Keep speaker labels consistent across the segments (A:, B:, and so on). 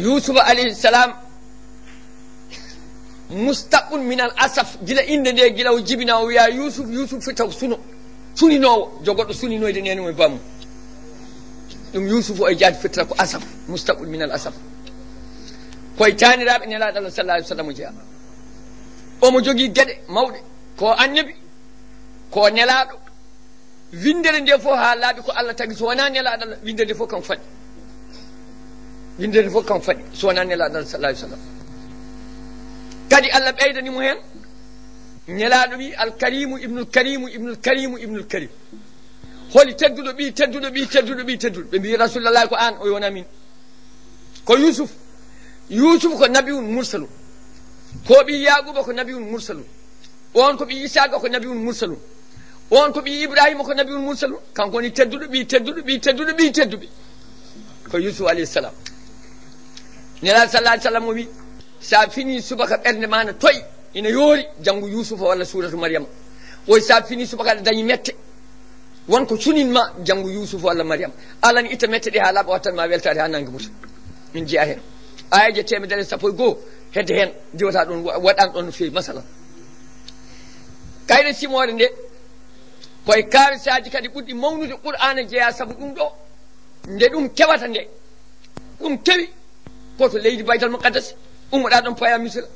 A: yusufa alayhi salam mustaqun min al asaf gila inde nde gila o jibina o wiya yusuf fi taw suninowo jogoɗo suninoyde nene mo bammu ɗum yusufu o jaati fittata ko asaf mustaqun min al asaf koye taniraɓe nelaɗo allah sallah alih w sallam jeeya omo jogui gueɗe mawɗe ko annabi ko nelaɗo windere nde fof ha laaɓi ko allah tagui so wona nelaɗo allah windere nde fof kam faɗi windere nde fof kam faɗi so wona nelaɗo allah sallah alih w sallam kadi allah ɓeydanimo hen nelaɗo wi alkarimu ibnul karim holi tedduɗo ɓi ɓe mbi rasulallah ko an o yona min ko yusuf ko nabiun mursalum ko ɓi yaquba ko nabiun mursalum on ko ɓi isaqa ko nabiun mursalum on ko ɓi ibrahima ko nabiun mursalum kanko woni tedduɗo ko yusuf alayhi salam nelaɗo sallah alih sallam o wi sa fini subaka ɓernde ma no toyi ina yoori janngu yusufa walla suratu mariama oy sa fini subaka aɗa dañi mette wonko suninma janngu yusufa walla mariama allah ni itta mette ɗe ha laaɓa wattanma weltade ha nangue muta min jeeya hen ayaje 114 hedde hen diwata ɗon waɗan ɗon no fewi masalan kayre simore nde koye karisaji kadi ɓurɗi mawnude qur'ana jeeya saabu ɗum ɗo nde ɗum kewata nde ɗum kewi koto leydi baytal muqaddas ummoɗa ɗon paya misira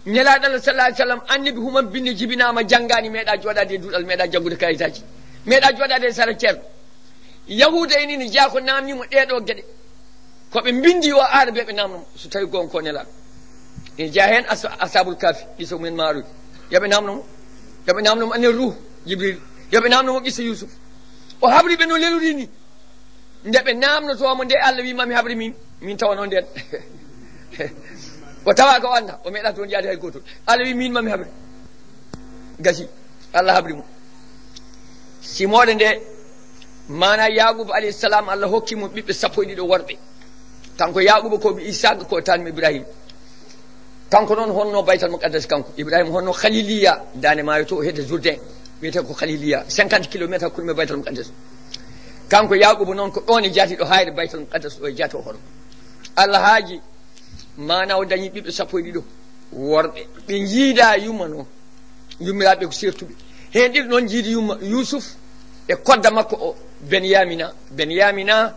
A: nelaɗo allah sallah alih sallam annabi human binde jibinama janggani meeɗa joɗade e duɗal meeɗa jaggude kayitaji meeɗa joɗade e sara ceerno yahuda en ini jeeya ko namnimo ɗeɗo gueɗe koɓe bindi o aara ɓe ɓe namnomo so tawi gon ko nelaɗo ene jeeya hen asabul kafi qissa mumen maarude yoɓe namnomo anen ruh jibril yoɓe namnomo qissa yusuf o habri ɓe no lelori ni nde ɓe namnotomo nde allah wimami habri min tawano nden o tawa ko anda o meeɗa toon yaade hay gotol allah wi min mami haɓre gasi allah haɓri mo simoɗe nde mana yaquba alayhi salam allah hokkimo ɓiɓɓe 11 worɓe kanko yaquba koɓe isaqa ko tanmi ibrahima kanko noon honno baytal muqaddas kanko ibrahima honno khaliliya dane maayo to hedde jourdain wiyete ko khaliliya 50 kilométre hakkude baytal muqaddas kanko yaquba noon ko ɗon e jaati ɗo hayre baytal muqaddas ɗo e jaati o hono allah haaji mana o dañi ɓiɓɓe 11 worɓe ɓe jiida yumma noon yummiraɓe ko sertuɓe hen ɗiɗo noon jiidi yumma yusuf e kodda makko o benyamina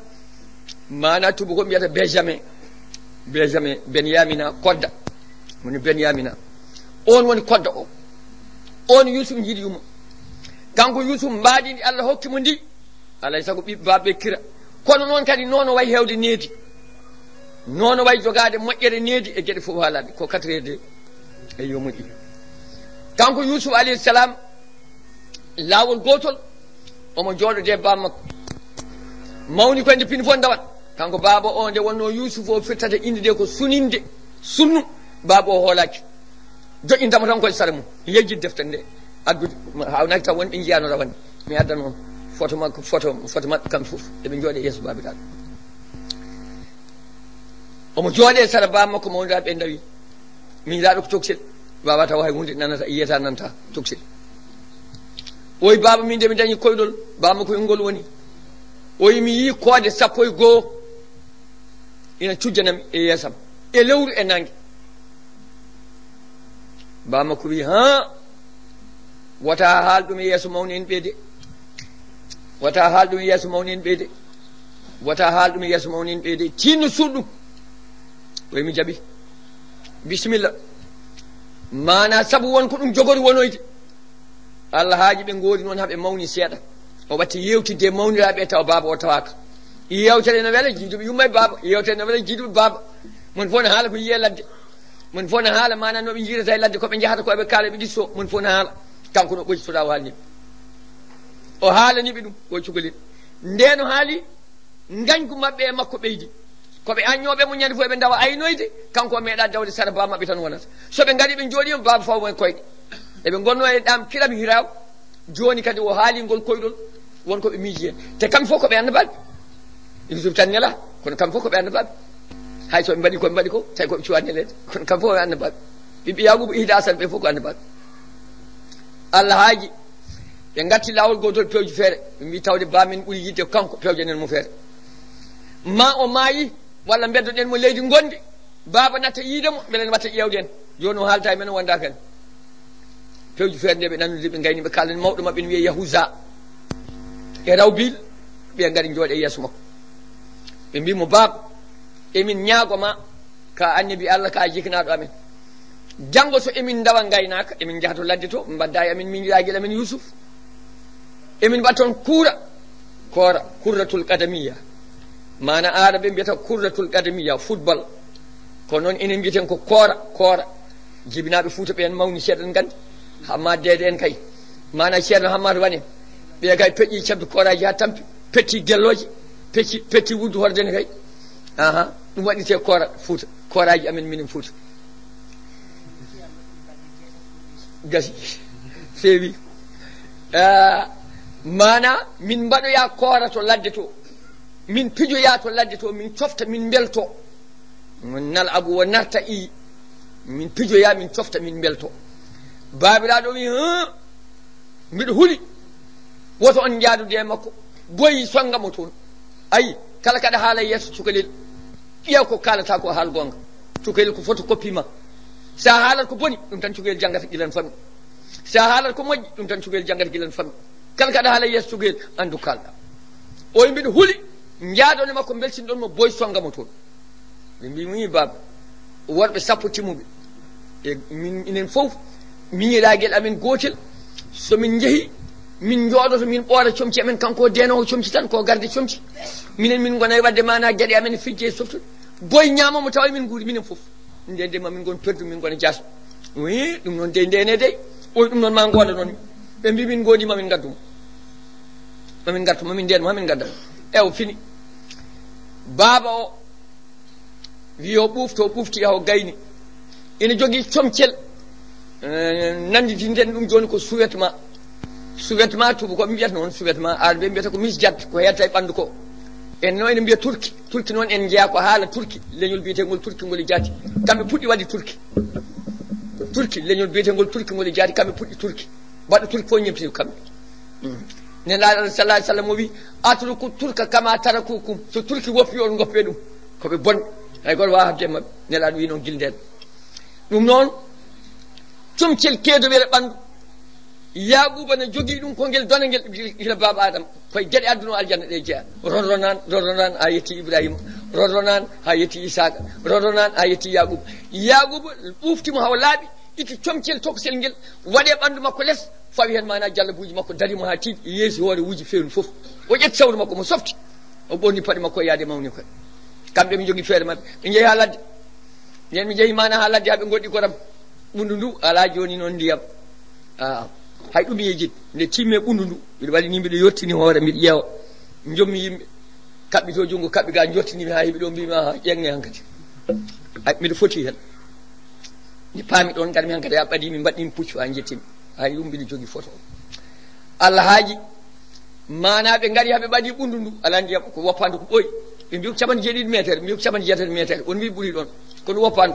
A: mana tuba ko mbiyata benjamin benyamina kodda woni benyamina on woni kodda o on yusuf jiidi yumma kanko yusuf mbaɗidi allah hokkimo ndi alay saago ɓiɓɓe baɓe kira kono noon kadi noon o wayi hewde needi noon o wayi jogade moƴƴere needi e gueɗe fof haalaɓe ko 4 heures e yo moƴƴi kanko yusuf alayhi salam laawol gotol omo jooɗode baba makko mawni ko nde pini fof ndawat kanko baaba o nde wonno yusuf o firtata inde nde ko sunnu baaba o hoolaki joƴintamo tan koye sara mum yejjid deftere nde addude hawnaki taw wonɓe jiyano rawande mi addan on photo makko photo maɓɓe kamɓe fof eɓe jooɗe yeeso babiraɗo omo jooɗe sara baba makko mawniraɓe ɓe dawi min laaɗo ko toksel baba taw hay hunde nanata yiyata nanta toksel oyi baba min de mi dañi koyɗol baba makko ngol woni oyi mi yi koode 11 ina cujjanami e yeesam e lewru e nangue baba makko wi ha wata haal ɗum e yeeso mawni en ɓeyde wata haal ɗum e yeeso mawni en ɓeyde wata haal ɗum e yeeso mawni en ɓeyde tinno suɗɗum oyi mi jaaɓi bisimilla mana saabu wonko ɗum jogori wonoyde allah haaji ɓe goori noon haaɓe mawni seeɗa o watti yewtidde mawniraɓe e tawa baaba o tawaka yewtere no weela jiiduɓe yumma e baaba yewtere no weela jiiduɓe baaba mon fof ne haala ko yiye ladde mon fof ne haala mana noɓe jiirata e ladde koɓe jahata ko eɓe kaala ɓe ɗisso mon fof ne haala kanko no ɓoccitoɗa o haalniɓe o haalaniɓe ɗum o cukalel nde no haali gañgu mabɓe e makko ɓeydi koɓe aññoɓe mo ñande fof eɓe dawa aynoyde kanko o meeɗa dawde sara baba mabɓe tan wonata soɓe gaari ɓe jooɗima baba faw e koyɗe eɓe gonno e ɗam kiram hiraw joni kadi o haalingol koyɗol wonkoɓe miiji hen te kamɓe fof koɓe annabaɓe yusuf tan nela kono kamɓe fof koɓe annabaɓe hay soɓe mbaɗi koɓe mbaɗi ko tawi koɓe cuwa nelede kono kamɓe fof koɓe annabaɓe ɓiɓɓe yaquba ihda asan ɓe fof ko annabaɓe allah haaji ɓe gatti lawol gotol pewji feere ɓe mbi tawde bamin ɓuuri yidde kanko pewjanen mo feere ma o maayi walla beddoɗen mo leydi gondi baaba natta yiidemo beelen watta ƴewden joni o haalta e men o wonda kan pewji feere nde ɓe nannude ɓe gayni ɓe kalani mawɗo mabɓe ne wiye yahusa e rawbil ɓe ngari jooɗe yeeso makko ɓe mbimo baaba emin ñaagoma ka annabi Allah ka jikinaɗo amen janngo so emin dawa gaynaka emin jaha to ladde to mbadda e amin miñiraguel amen Youssouf emin mbaɗa toon koora kurratul qadamiya mana aɗa ɓe mbiyata kurratul qadamiya football ko noon enen mbiyeten ko koora jibinaɓe Fouta ɓen mawni seeɗa gandi hamma dede en kay mana ceerno hammata wanen ɓe kay peƴƴi cabbi koraji ha tampi petti gelloje petti wuddu hordene kay ɗum waɗite Fouta koraji amen minen Fouta gasi feewi mana min mbaɗoya koora to ladde to min pijoya to ladde to min cofta min belto nal abu wo narta i min pijoya min cofta min belto babiraɗo wi mbiɗo huuli woto on jaadude e makko boyi songamo toon ayi kala kaɗa haala yeeso cukalel ƴeew ko kalata ko haal gonga cukalel ko photocopie ma sa haalat ko boni ɗum tan cukalel janggata gilan fammi sa haalat ko moƴƴi ɗum tan cukalel janggata gilan fammi kala kaɗa haala yeeso cukalel andu kalɗa o mbiɗo huuli jaadone makko belsinɗon mo boy songamo toon ɓe mbimi baba worɓe sappo timmuɓe e min inen fof miñiraguel amen gotel somin jeehi min jooɗoto min ɓoora comci amen kanko denowo comci tan ko garde comci minen min gona e wadde mana gueɗe amen fijje e softude boy ñamamo tawa min guuri minen fof nde mamin gon perdu min gona jasɓe wi ɗum noon de ndene dey oy ɗum noon ma gooda noon ɓe mbi min gooni mamin gaddumo mamin gartu mamin nden mamin gadda ewo fini baaba o wi o ɓufto ɓufti yaho gayni ina jogui comcel nanditinden ɗum joni ko sous-vêtement tuba ko ɓe mbiyata noon sous-vêtement ar ɓe mbiyata ko misjat ko yetta e ɓandu ko en no ene mbiya turki noon en jeeya ko haala turki leñol biyetegol turki ngol e jaati kamɓe puɗɗi wadde turki leñol biyetegol turki ngol e jaati kamɓe puɗɗi turki mbaɗo turki fof ñemtini kamɓe nelaɗo sallah alih sallam o wi atruku turka kama tarakukum so turki woppi on goppe ɗum koɓe bonɓe hay goto wawa habde mabɓe nelaɗo wi noon guilndeɗo ɗum noon comcel keedoweere ɓanndu yaaɓuuba ne jogii ɗum ko ngel dona ngel gila baaba adama koye geɗe adduno aljanna ɗe jeeya roronan ha yetti ibrahima roronan ha yetti isaka roronan ha yetti yaaɓuuba ɓuuftimo hawa laaɓi itti comcel tokosel ngel waɗe ɓanndu makko less fawi hen mana jallabuji makko darimo ha tiiɗi yeesi hoore wuji fewni fof o ƴetti sawru makko mo softi o ɓorni paɗe makko e yaade mawni koye kamɓe ɓe jogii feere maɓɓe ɓe jeehi ha ladde nden ɓe jeehi mana ha ladde ha ɓe goɗɗi koram ɓundu ndu ala joni noon ndiyam hay ɗum yejit nde timme ɓundu ndu mbiɗa waɗi ni mbiɗo yettini hoore mbiɗa ƴeewa jommi yimɓe kaɓɓito junngo kaɓɓe ga jottinimi ha heeɓi ɗo mbima ƴeŋne hankadi mbiɗa foti hen nde paami ɗon garmi hankadi ha ɓaɗimi mbaɗɗimi puccu ha jettimi hay ɗum mbiɗa jogui photo Allah haaji mana ɓe gaari haɓe ɓaɗi ɓundu ndu ala ndiyam ko woppande ko ɓooyi ɓe mbi ko capanɗe jeeɗiɗi métre mbi ko capanɗe jeetati métre on mbi ɓuuri ɗon kono woppande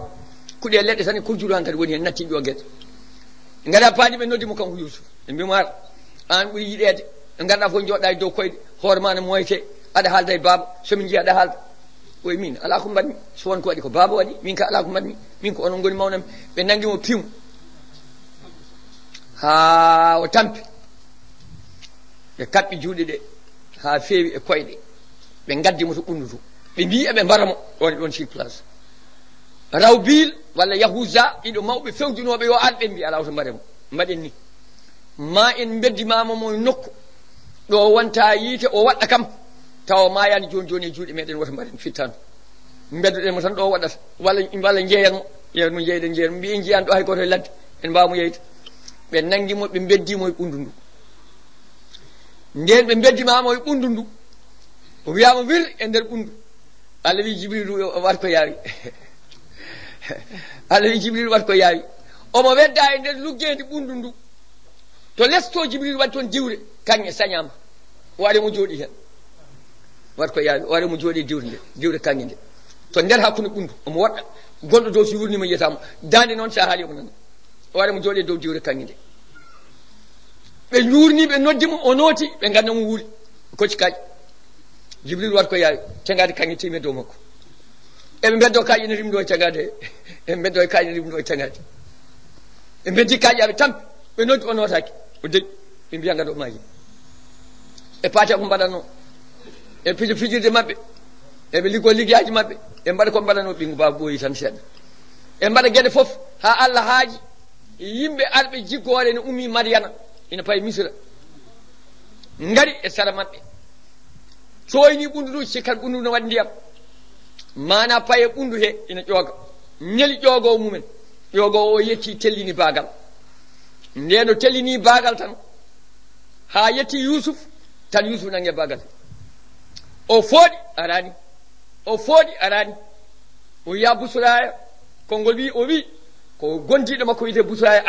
A: kuuɗe leɗɗe tan e kurjuru hankadi woni hen nattiɓe o gueɗe gaɗa paaɗi ɓe noddimo kanko Youssouf ɓe mbimo ara an ɓuuri yiɗede ɓe ganduɗa fof joɗɗa e dow koyɗe hoore ma ne moyte aɗa haalda e baaba somin jiiya aɗa haalda oy min ala ko mbaɗmi so won ko waɗi ko baaba waɗi min ka ala ko mbaɗmi min ko onon goni mawnami ɓe nanguimo pimu ha o tampi ɓe kaɓɓi juuɗe ɗe ha feewi e koyɗe ɓe gaddimo to ɓundu to ɓe mbi eɓe mbaramo ɗon e ɗon sur place rawbil walla yahusa ɗiɗo mawɓe fewjinoɓe yo ar ɓe mbi ala to mbaremo mbaɗen ni ma en beddimama mo nokku ɗo wonta yiite o waɗɗa kam tawa mayani joni e juuɗe meɗen woto mbaɗen fittano beddoɗenmo tan ɗo waɗata walla jeeyanmo mo jeyɗen jeeyan mbi en jeyani ɗo hay goto e ladde en mbawmo yeyde ɓe nanguimo ɓe beddimo e ɓundu ndu nden ɓe beddimamo e ɓundu ndu o wiyama wir e nder ɓundu Allah wi Jibrilu wat ko yaawi Allah wi Jibrilu wat ko yaawi omo wedda e nder luggede ɓundu ndu to lesto Jibrilu waɗi toon diwre kanŋe sañama o ari mo jooɗi hen wat ko yaawi o ari mo jooɗi diwre kanŋe nde to nder hakkude ɓundu omo waɗɗa gonɗo dow so wurnima yiyatamo dande noon sa haali omo nana o ari mo jooɗi dow diwre kanŋe nde ɓe jurni ɓe noddimo o nooti ɓe gandamo wuuri kocci kaƴe Jibril wat ko yaawi tegade kanŋe timme dow makko eɓe beddo kaaƴe ne rimdo e tagade eɓe beddo e kaaƴe ne rimdo e tagade ɓe beddi kaaƴaɓe tampi ɓe noddi o notaki o deƴi ɓe mbiya ngaɗo maayi e paate ko mbaɗanno e pijo fijirde maɓɓe eɓe liggo liggeyaji maɓɓe e mbaɗa ko mbaɗano ɓingu baba ɓooyi tan seeɗa e mbaɗa gueɗe foof ha Allah haaji yimɓe arɓe jiggore ne ummi Mariana ina paye Misra ngari e sara maɓɓe coyni ɓunduɗuji sikkata ɓundu no waɗi ndiyam mana paye ɓundu he ina ƴooga ñeli ƴoogowo mumen ƴoogowo o yetti tellini baagal ndeno tellini baagal tan ha yetti Youssouf tan Youssouf nangue baagal o fooɗi arani o fooɗi arani o yiya Bousraya konngol wi o wi ko gondiɗo makko wiyete Bousraya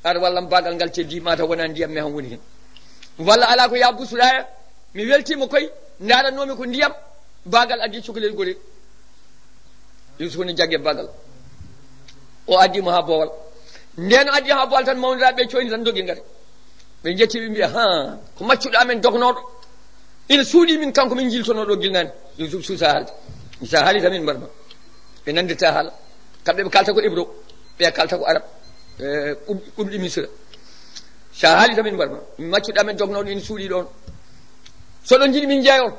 A: ar wallam baagal ngal teddi mata wona ndiyam mi han woni hen walla ala ko ya Bousraya mi weltima koye ndaɗannomi ko ndiyam baagal addi cukalel gorel Youssouf ne jagge baagal o addimo ha boowal ndeno addi ha boowal tan mawniraɓe coyni tan dogui ngari ɓe jetti ɓe mbiya ha ko maccuɗo amen dognoɗo ina suuɗi min kanko min jiltonoɗo gilnani Youssouf suusa haalde sa haali tan min mbaɗma ɓe nandita haala kamɓe ɓe kalta ko hébreu ɓe kalta ko arabe ɓuɓɗi Misra sa haali tan min mbaɗma min maccuɗo amen dognoɗo ina suuɗi ɗon soɗon jiiɗi min jeeyon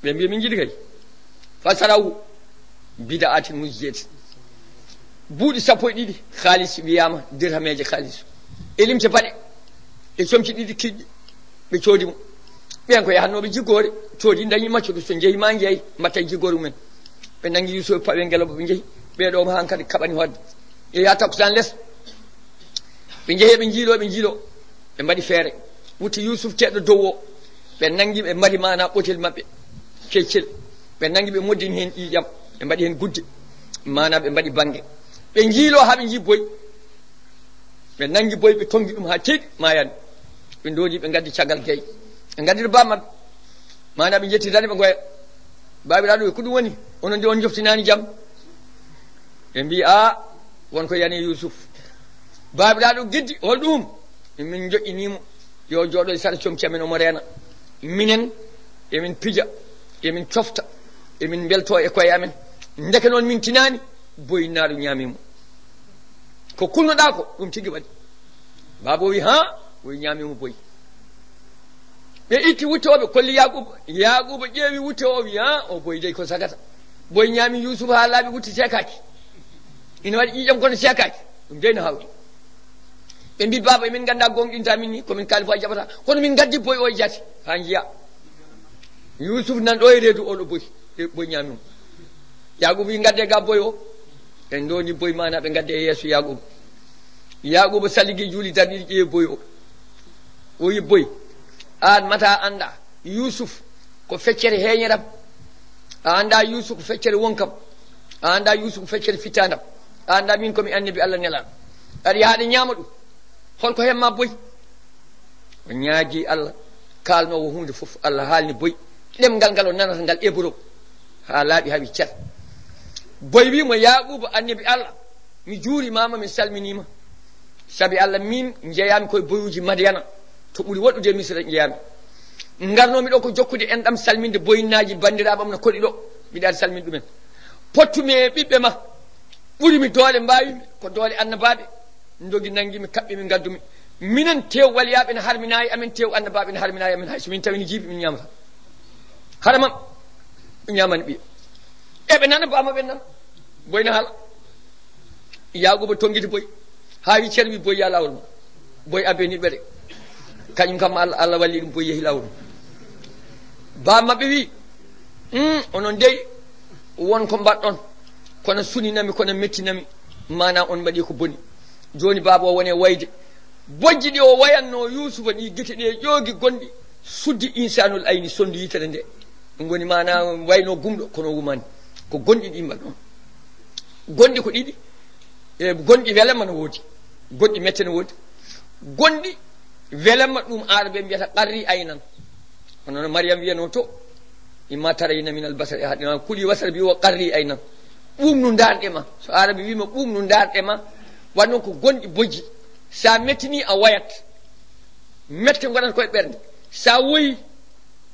A: ɓe mbiya min jiiɗi kay fa sarawu bida atin musjeeti buuɗi sappo e ɗiɗi haalis wiyama dirhameje haalis e limte paɗe e comci ɗiɗi kiɗɗi ɓe coodi mum ɓen ko yahannoɓe jiggore coodi dañi maccuɗo so jeeyi ma jeeyi mbatta e jiggore mumen ɓe nangui Youssouf paɓe ngeloba ɓe jeeyi ɓeɗo ma han kadi kaɓani hodde e ya takkusan less ɓe jeeyi ɓe jiilo ɓe mbaɗi feere wutti Youssouf teɗɗo dow o ɓe nangui ɓe mbaɗi mana ɓotel maɓɓe keccel ɓe nangui ɓe moddini hen ƴiƴam ɓe mbaɗi hen gudde mana ɓe mbaɗi banggue ɓe jiilo haɓe jii boyi ɓe nangui boyi ɓe tongi ɗum ha teeɗi mayani ɓe doodi ɓe gaddi caggal gueyi ɓe gaddira bammaɓe mana ɓe jettidani ɓe goya babiraɗo ko ɗum woni onon de on joftinani jaam ɓe mbi a wonko yani Youssouf babiraɗo guiddi hol ɗum min joƴƴinimo yo jooɗo e sara comci amen omo reena minen emin pija emin cofta emin belto e koye amen ndeke noon min tinani boyi naaɗo ñaamimo ko kulnoɗa ko ɗum tigui waɗi baba o wi ha boyi ñaamimo boyi ɓe itti wuttoɓe kolli Yaquba ƴeewi wutte o wi ha o boyi dey ko sagata boyi ñaami Youssouf ha laaɓi wutti sekaki ina waɗi ƴiƴam kono sekaki ɗum dey no hawri ɓe mbi baba emin ganda gonɗinta min ni komin kaali fo a jaɓata kono min gaddi boyi o e jaati ha jiiya Youssouf nan ɗo e reedu oɗo boyi ñaamimo Yaquba wi gadde ga boyi o en doni boyi mana ɓe gadde e yeeso Yaquba salligui juuli darɗiɗi ƴeewi boyi o wi boyi an mata anda Youssouf ko feccere heeñeram a anda Youssouf ko feccere wonkam a anda Youssouf ko feccere fittandam a anda min komi annabi Allah nelaɗo aɗa yaaɗa ñaama ɗum holko hemma boyi o ñaagui Allah kalnowo hunde foof Allah haalni boyi ɗemgal ngal o nanata ngal hébreu ha laaɓi haaɓi cer boyi wimo Yaquba annabi Allah mi juurimama mi salminima saabi Allah min jeeyami koye boyuji Madiana to ɓuuri woɗɗude Misra jeeyami garnomi ɗo ko jokkude enɗam salminde boyinnaji bandiraɓam no koɗi ɗo mbiɗa salmin ɗumen pottumi e ɓiɓɓe ma ɓuurimi doole mbawimi ko doole annabaɓe dogi nanguimi kaɓɓe mi gaddumi minen tew waliyaɓe ne harminayi amen tew annabaɓe ne harminayi amen hay somin tawini jiibi min ñamata haɗamam ɓe ñamani ɓiya eɓe nana bama ɓe nana boyna haala Yaquba tonguide boyi ha wi ceerno wi boyi ya lawol ma boyi abbeniɗo ɓe kañum kam Allah walli ɗum boyi yeehi lawol bammaɓe wi onon dey won ko mbaɗɗon kono suninami kono mettinami mana on mbaɗi ko boni joni baba o wone wayde bojji ɗi o wayanno Youssouf ɗi guite ɗe ƴoogi gonɗi suddi insanul ayni sondu yitere nde ɗum woni mana wayno gumɗo kono wumani ko gonɗi ɗi mbaɗ ɗon gonɗi ko ɗiɗi e gonɗi welema no woodi goɗɗi mette no woodi gonɗi welema ɗum arabe mbiyata qarri aynan hono no Mariame wiyano to imma tarayna min albasar e haɗina kuli wasara mbi o qarri aynan ɓuumnu darɗe ma so arabe wima ɓuumnu darɗe ma wannon ko gonɗi bojji sa mettini a wayat mette gonata koye ɓernde sa woyi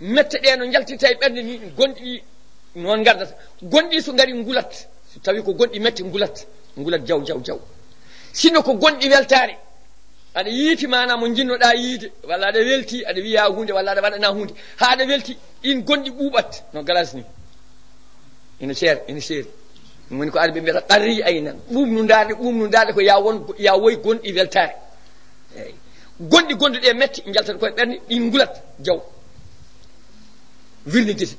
A: mette ɗe no jaltirta e ɓernde ni gonɗi ɗi noon gardata gonɗi so ngari ngulat so tawi ko gonɗi metti ngulat jaw sinno ko gonɗi weltare aɗa yiiti mana mo jinnoɗa yiide walla aɗa welti aɗa wiya hunde walla aɗa waɗana hunde ha aɗa welti in gonɗi ɓuuɓat no galas ni ina seeri ɗum woni ko arɓe mbiyata qarri aynan ɓumnudade ko ya woyi gonɗi weltare eyyi gonɗi gonduɗe metti jaltat koye ɓerni ɗin ngulat jaw wirni gese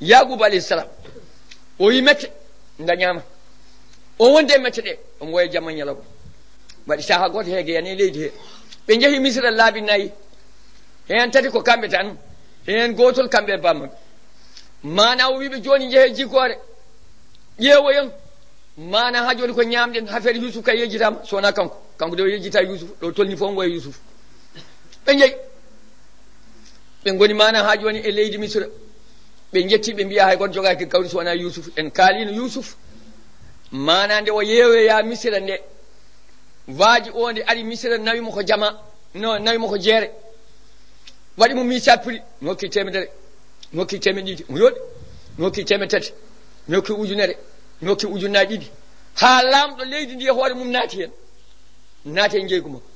A: yaquba alayhi salam o wi mette dañama o wonde e mette ɗe omo woya jamma ñalawma waɗi saha goto heege yani leydi he ɓe jeehi misra laabi nayyi hen tati ko kamɓe tan hen gotol kamɓe e bammaɓe mana o wiɓe joni jeehe jikkore ƴeewoyon mana ha joni ko ñamɗen affaire Youssouf kay yejjitama sowona kanko de o yejjita Youssouf ɗo tolni fof woya Youssouf ɓe jeeyi ɓe goni mana ha joni e leydi misra ɓe jetti ɓe mbiya hay goto jogaki kawri sowona Youssouf en kaalino Youssouf mana nde o yeewoya misra nde waaji o nde ari misra nawimo ko jama no nawimo ko jeere waɗimo misa prix mi hokki temedere mi hokki temeɗɗiɗi mo yooɗi mi hokki temetati mi hokki ujunere mi hokki ujunnaji ɗiɗi ha lamɗo leydi ndi e hoore mum naati hen naati e jeygu makko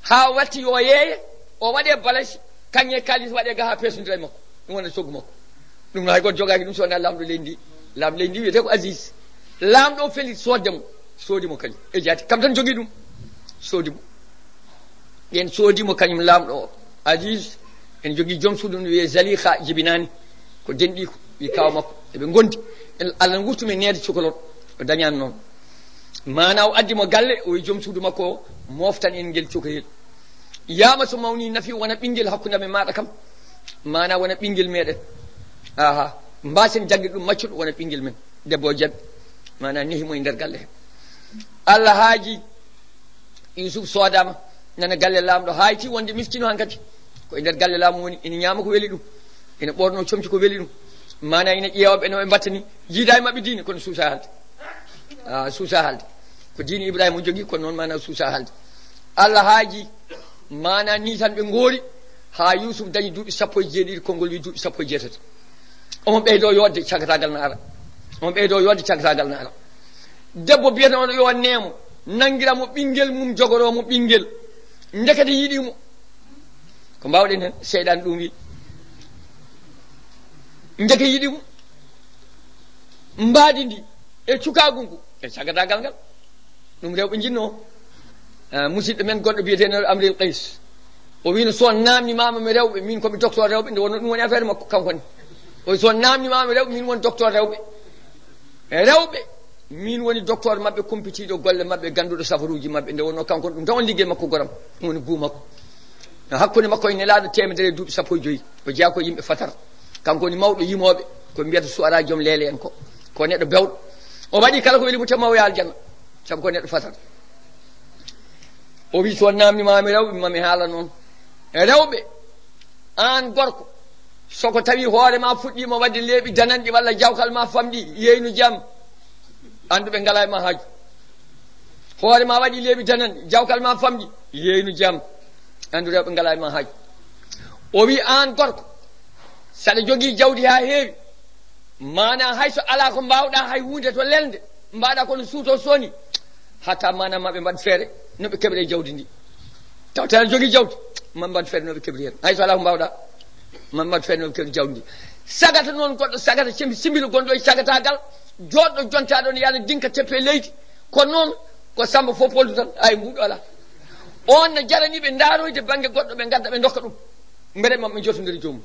A: ha watti yo yeeye o waɗe balasi kañe kalis waɗe ga ha pesodira e makko ɗum wona soggu makko ɗum no hay goto jogaki ɗum sowona lamɗo leydi ndi lamɗo leydi ndi wiyete ko Aziz lamɗo o feli soddemo soodimo kañum e jaati kam tan jogui ɗum soodimo ɓen soodimo kañum lamɗo o Aziz en jogui joom suudu no wiye Zaliha jibinani ko denɗi ko wi kaw makko eɓe gondi Allah n wurtumi neede cukalon o dañani noon mana o addimo galle o wi joom suudu makko o moftan en guel cukalel yama so mawni nafi wona ɓinguel hakkude amen maɗa kam mana wona ɓinguel meɗen aha mbasen jagguide ɗum maccuɗo wona ɓinguel men debbo o jaɓi mana nehimo e nder galle he Allah haaji Youssouf soodama nana galle lamɗo hayti wonde miskino hankkadi ko e nder galle laamu woni ina ñaama ko weeli ɗum ina ɓorno comci ko weeli ɗum mana ina ƴeewaɓe no ɓe mbattani jiida e mabɓe diine kono suusa haalde suusa haalde ko diine Ibrahima o jogui kono noon mana suusa haalde Allah haaji mana ni tan ɓe goori ha Youssouf dañi duuɓi 17 konngol wi duuɓi 17 omo ɓeydo yodde cagatagal no ara omo ɓeydo yodde cagatagal no ara debbo biyetenoɗo yo neemo nanguiramo ɓinguel mum jogoromo ɓinguel ndekete yiiɗimo ko mbawɗen hen seyɗan ɗum wi ndeke yiiɗimo mbaadi ndi e cukagu ngu e cagatagal ngal ɗum rewɓe jinno musidɗo men goɗɗo biyeteɗo Amril Qays o wino so namdimama mi rewɓe min komi docteur rewɓe nde wonno ɗum woni affaire makko kankone o so namdimama rewɓe min woni docteur rewɓe rewɓe min woni docteur mabɓe compitiɗo golle mabɓe ganduɗo safaruji mabɓe nde wonno kanko ɗum tan on ligguey makko goram ɗum woni buu makko hakkude makko e nelaɗo temedere duuɓi 15 o jeeya ko yimɓe fatar kanko woni mawɗo yimoɓe ko mbiyata suara joom leele en ko neɗɗo bewɗo o waɗi kala ko weeli mo temma o yaha aljanna saabu ko neɗɗo fatar o wi so namdimami rewɓe mami haala noon rewɓe an gorko soko tawi hoorema fuɗɗima wadde leeɓi dananɗi walla jawkal ma famɗi yeynu jaam anduɓe ngala e ma haaju hoorema waɗi leeɓi dananɗi jawkal ma famɗi yeynu jaam andu rewɓe ngala e ma haaju o wi an gorko saɗa jogui jawdi ha heewi mana hayso ala ko mbawɗa hay hunde to lelde mbaɗa kono suuto soni hatta mana maɓe mbaɗ feere noɓe keɓre jawdi ndi taw tan jogui jawdi ma mbaɗ feere noɓe keɓri hen hayso ala ko mbawɗa ma mbaɗ feere noɓe keɓri jawdi ndi sagata noon goɗɗo sagata simbilo gonɗo e sagatagal joɗɗo jontaɗo ne yana dinka teppe leydi kono noon ko samba fof poldu tan ay mbuɗo ala on ne jaraniɓe daaroyde banggue goɗɗo ɓe gadda ɓe dokka ɗum mbere mamɓe jotodiri joomum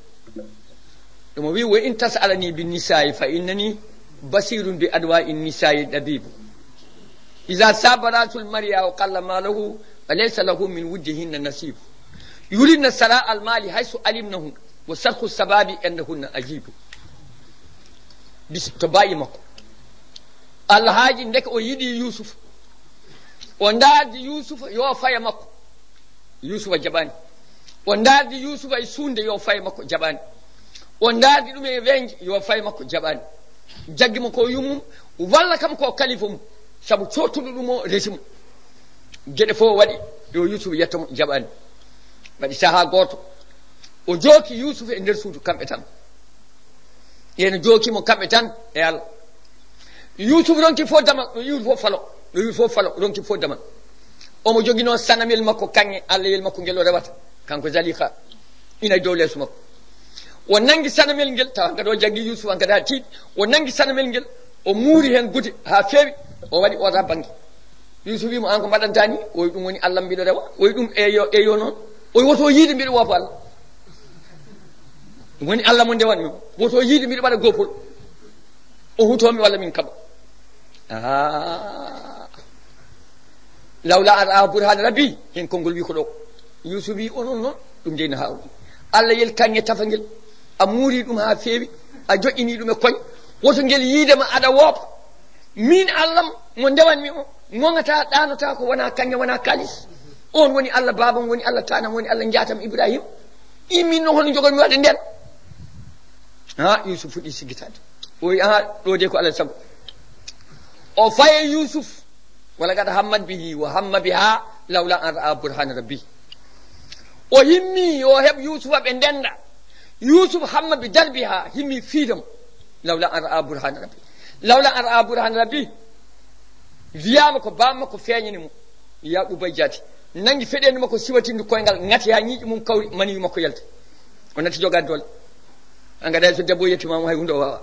A: ɗum o wi wo in tasalani bi nisayi fa innani basirun bi adwa in nisayi dabibu ida sabaratul maria o qalla malahu wa laysa lahu min wuddihinna nasibu yuridna sara al mali hayso alimnahu wa sarhu sababi annahunna ajibu bis to bayi makko Allah haaji ndeke o yiɗi Youssouf o ndaardi Youssouf yo faya makko Youssouf jaɓani o ndaardi Youssouf e suunde yo faya makko jaɓani o ndaardi ɗum e weñje yo faya makko jaɓani jaggimo ko yummum walla kam ko kalifa mum saabu cottuɗo ɗum o resimo gueɗe fof waɗi yo Youssouf yettamo jaɓani waɗi saaha goto o jooki Youssouf e nder suudu kamɓe tan yen jookimo kamɓe tan e Allah Yousuf ronki fof damal ɗo yiwri fof falo ɗo yiwri fof falo ronki fof damal omo jogino sanamel makko kanŋe Allah yel makko ngel o rewata kanko Zalika ina dow leeso makko o nangi sanamel ngel tawa kadi o jaggi Yousuf an kadi ha tiiɗi o nangi sanamel ngel o muuri hen gude ha feewi o waɗi oda banggue Yousuf wimo an ko mbaɗantani oyi ɗum woni Allah mbiɗo rewa oyi ɗum eyo noon oyi woto yiide mbiɗo wopo Allah ɗum woni Allah mo ndewanmi woto yiide mbiɗo waɗa gopol o hutomi walla min kaɓa lawla an raa burhane rabbi hen konngol wi ko ɗo Yousuf wi onon noon ɗum deyno hawni Allah yel kanŋe tafa ngel a muuri ɗum ha feewi a joƴƴini ɗum e koñ woto ngel yiidema aɗa woopa min Allah mo ndewanmi o gongata ɗanota ko wona kanŋe wona kalis on woni Allah babam woni Allah tanam woni Allah jatam Ibrahima immin no hono jogomi waɗa nden ha Yousuf fuɗɗi siggitade o wi ɗo de ko Allah sago o faye Yousuf wala gada hammat bihi wa hamma biha lawla an raa burhana rabbi o himmi o heɓ Yousufa ɓe ndenda Yousuf hamma bi darbiha himmi fiidam lawla an raa burhana rabbi lawla an raa burhana rabbi wiyama ko bamma ko feeñani mum ya ɗubay jaati nangi feɗendu makko siwatinde koyngal ngati ha ñiiƴi mum kawri mani wi makko yalta o natti jogade doole an gaɗa so debbo yettimama hay hunde o wawa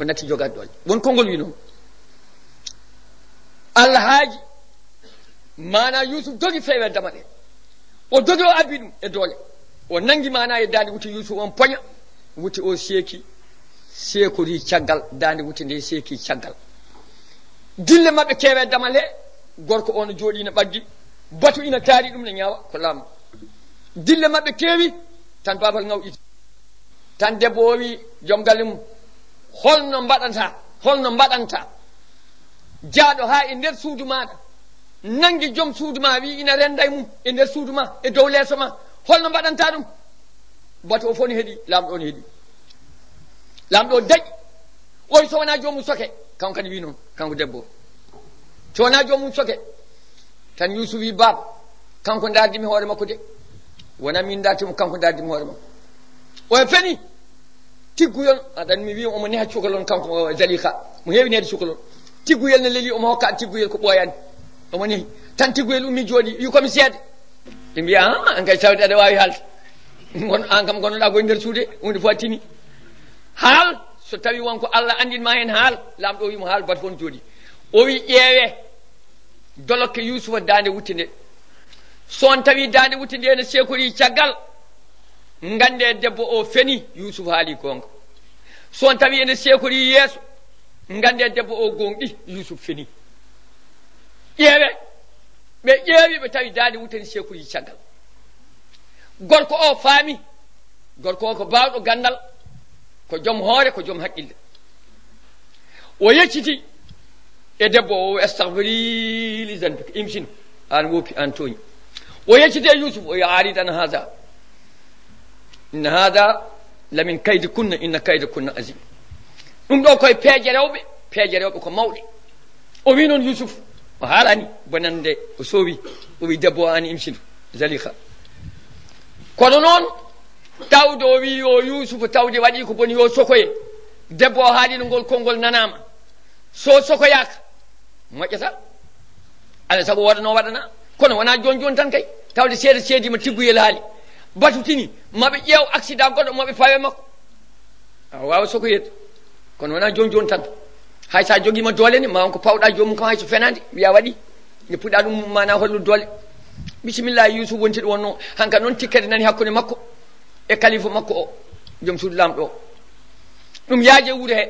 A: o natti jogade doole won konngol wi noon Allah haaji mana Yousuf dogi feewe dama ɗe o dogi o abbi ɗum e doole o nangi mana e dande wuti Yousuf on poña wuti o seekori caggal dande wuti nde seeki caggal dille mabɓe keewe damal he gorko on jooɗi ne ɓaggi batu ina taari ɗum ne ñaawa ko laamu dille mabɓe keewi tan babal ngaw iti tan debbo o wi joom galle mum holno mbaɗanta jaaɗo ha e nder suudu maɗa nangi joom suudu ma wi ina renda e mum e nder suudu ma e dow leeso ma holno mbaɗanta ɗum batu o fof ne heeɗi lamɗo ne heeɗi lamɗo o daƴi oy so wona joomum soke kanko kadi wi noon kanko debbo so wona joomum soke tan Yousuf wi baaba kanko dardimi hoore makko de wona min dartimo kanko dardimi hoore makko oye feni tigguyol aɗan mi wi omo neha cukalon kanko Zalika mo heewi nede cukalon tigguyel ne leeli omo hokka tigguyel ko ɓooyani omo nehi tan tigguyel ummi jooɗi wi komi seede ɓe mbiya an kay tawde aɗa wawi haalde gon an kam gonnoɗa koye nder suude hunde fof a tini haal so tawi wonko Allah andinma hen haal lamɗo o wimo haal batu fon jooɗi o wi ƴeewe dolokke Yousufa dande wutte nde son tawi dande wutte nde ne sekori caggal gande debbo o feni Yousuf haali gonga son tawi ene sekori yeeso gande debbo o gonɗi Yousuf feni ƴeewe ɓe ƴeewi ɓe tawi dande wutte ne sekori caggal gorko o faami gorko o ko bawɗo gandal ko joom hoore ko joom haqqille o yecciti e debbo o astahfiri li zanbika imsino an wopi an tooñi o yecciti e Yousuf o yo aridan hada inna hada lamin kaydi kunna inna kayda kunna azim ɗum ɗo koye peeje rewɓe ko mawɗe o wi noon Yousuf o haalani bonande o soowi o wi debbo o an imsino Zalika kono noon tawde o wi yo Yousuf tawde waɗi ko boni yo sokoye debbo o haalino ngol konngol nanama so sokoyaka moƴƴata ala sago waɗano waɗana kono wona joni tan kay tawde seeɗa seedima tigguyel haali batutini maɓe ƴeew accident goɗɗo maɓe pawe makko a wawa sokoyede kono wona joni tan hay sa joguima doole ne ma wonko pawɗa jomum kam hay so fenade wiya waɗi ne puɗɗa ɗum mana hollude doole bisimilla Yousuf wontiɗo wonno hanka noon tikkede nani hakkude makko e kalifa makko o joom suudu lamɗo o ɗum yaaje wuuro he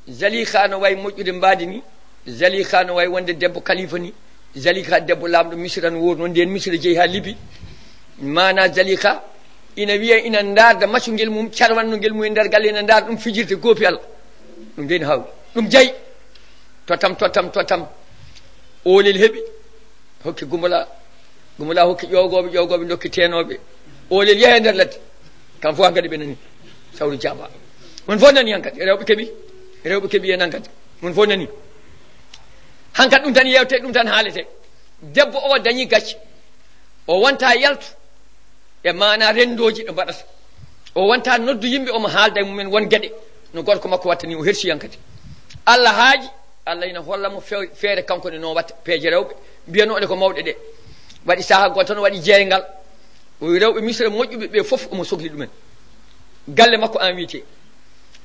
A: Zalika no wayi moƴƴude mbaadi ni Zalika no wayi wonde debbo kalifa ni Zalika debbo lamɗo Misra no wurno nden Misra jeeyi ha Libi mana Zalika ina wiya ina darda maccungel mum carwanno ngel mum e nder galle ina darda ɗum fijirde goopi Allah ɗum ndeni hawri ɗum jayi totam Oolel heeɓi hokki gumala hokki ƴogoɓe dokki tenoɓe Oolel yeehe nder ladde kam fof hankadi ɓe nani sawru jaaba on fof nani hankadi rewɓe keeɓi hen hankadi on fof nani hankadi ɗum tan yewte ɗum tan haalete debbo o dañi gacce o wonta yaltu e mana rendoji ɗo mbaɗata o wonta noddu yimɓe omo haalda e mumen won gueɗe no gorko makko watta ni o hersiyankati Allah haaji Allah ina hollamo feere kanko ne no watta peeje rewɓe mbiyanoɗe ko mawɗe ɗe waɗi saha goto tan waɗi jeeygal o wi rewɓe misra moƴƴuɓe ɓe fof omo sohli ɗumen galle makko invité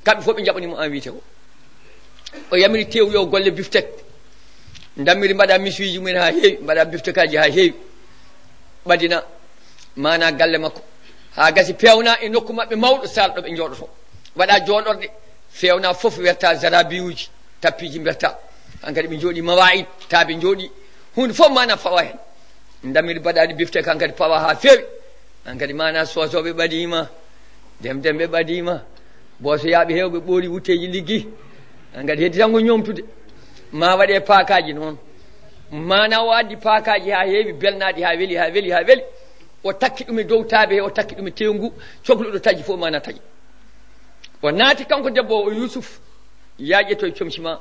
A: kamɓe fof ɓe jaɓanimo invité o yamiri tew yo golle biftek dammiri mbaɗa misuiji mumen ha heewi mbaɗa biftekaji ha heewi ɓadina mana galle makko ha gasi pewna e nokku maɓɓe mawɗo salɗo ɓe jooɗoto waɗa jooɗorɗe fewna fof werta zarabiuji tappiji berta hankadi ɓe jooɗi mawa'id ta ɓe jooɗi hunde fof mana fawa hen dammiri mbaɗaɗi biftek hankadi pawa ha feewi hankadi mana sosoɓe ɓaɗima demdemɓe ɓaɗima bosoyaɓe hewɓe ɓoori wutteji liggi hankadi heddi tan ko ñomtude ma waɗe paakaji noon mana o addi paakaji ha heewi belnaɗi ha weeli ha weeli ha weeli o takki ɗum e dow taabe he o takki ɗum e tewngu cohluɗo taƴi fof mana taƴi o naati kanko debbo o Youssouf yaaƴeto e comsima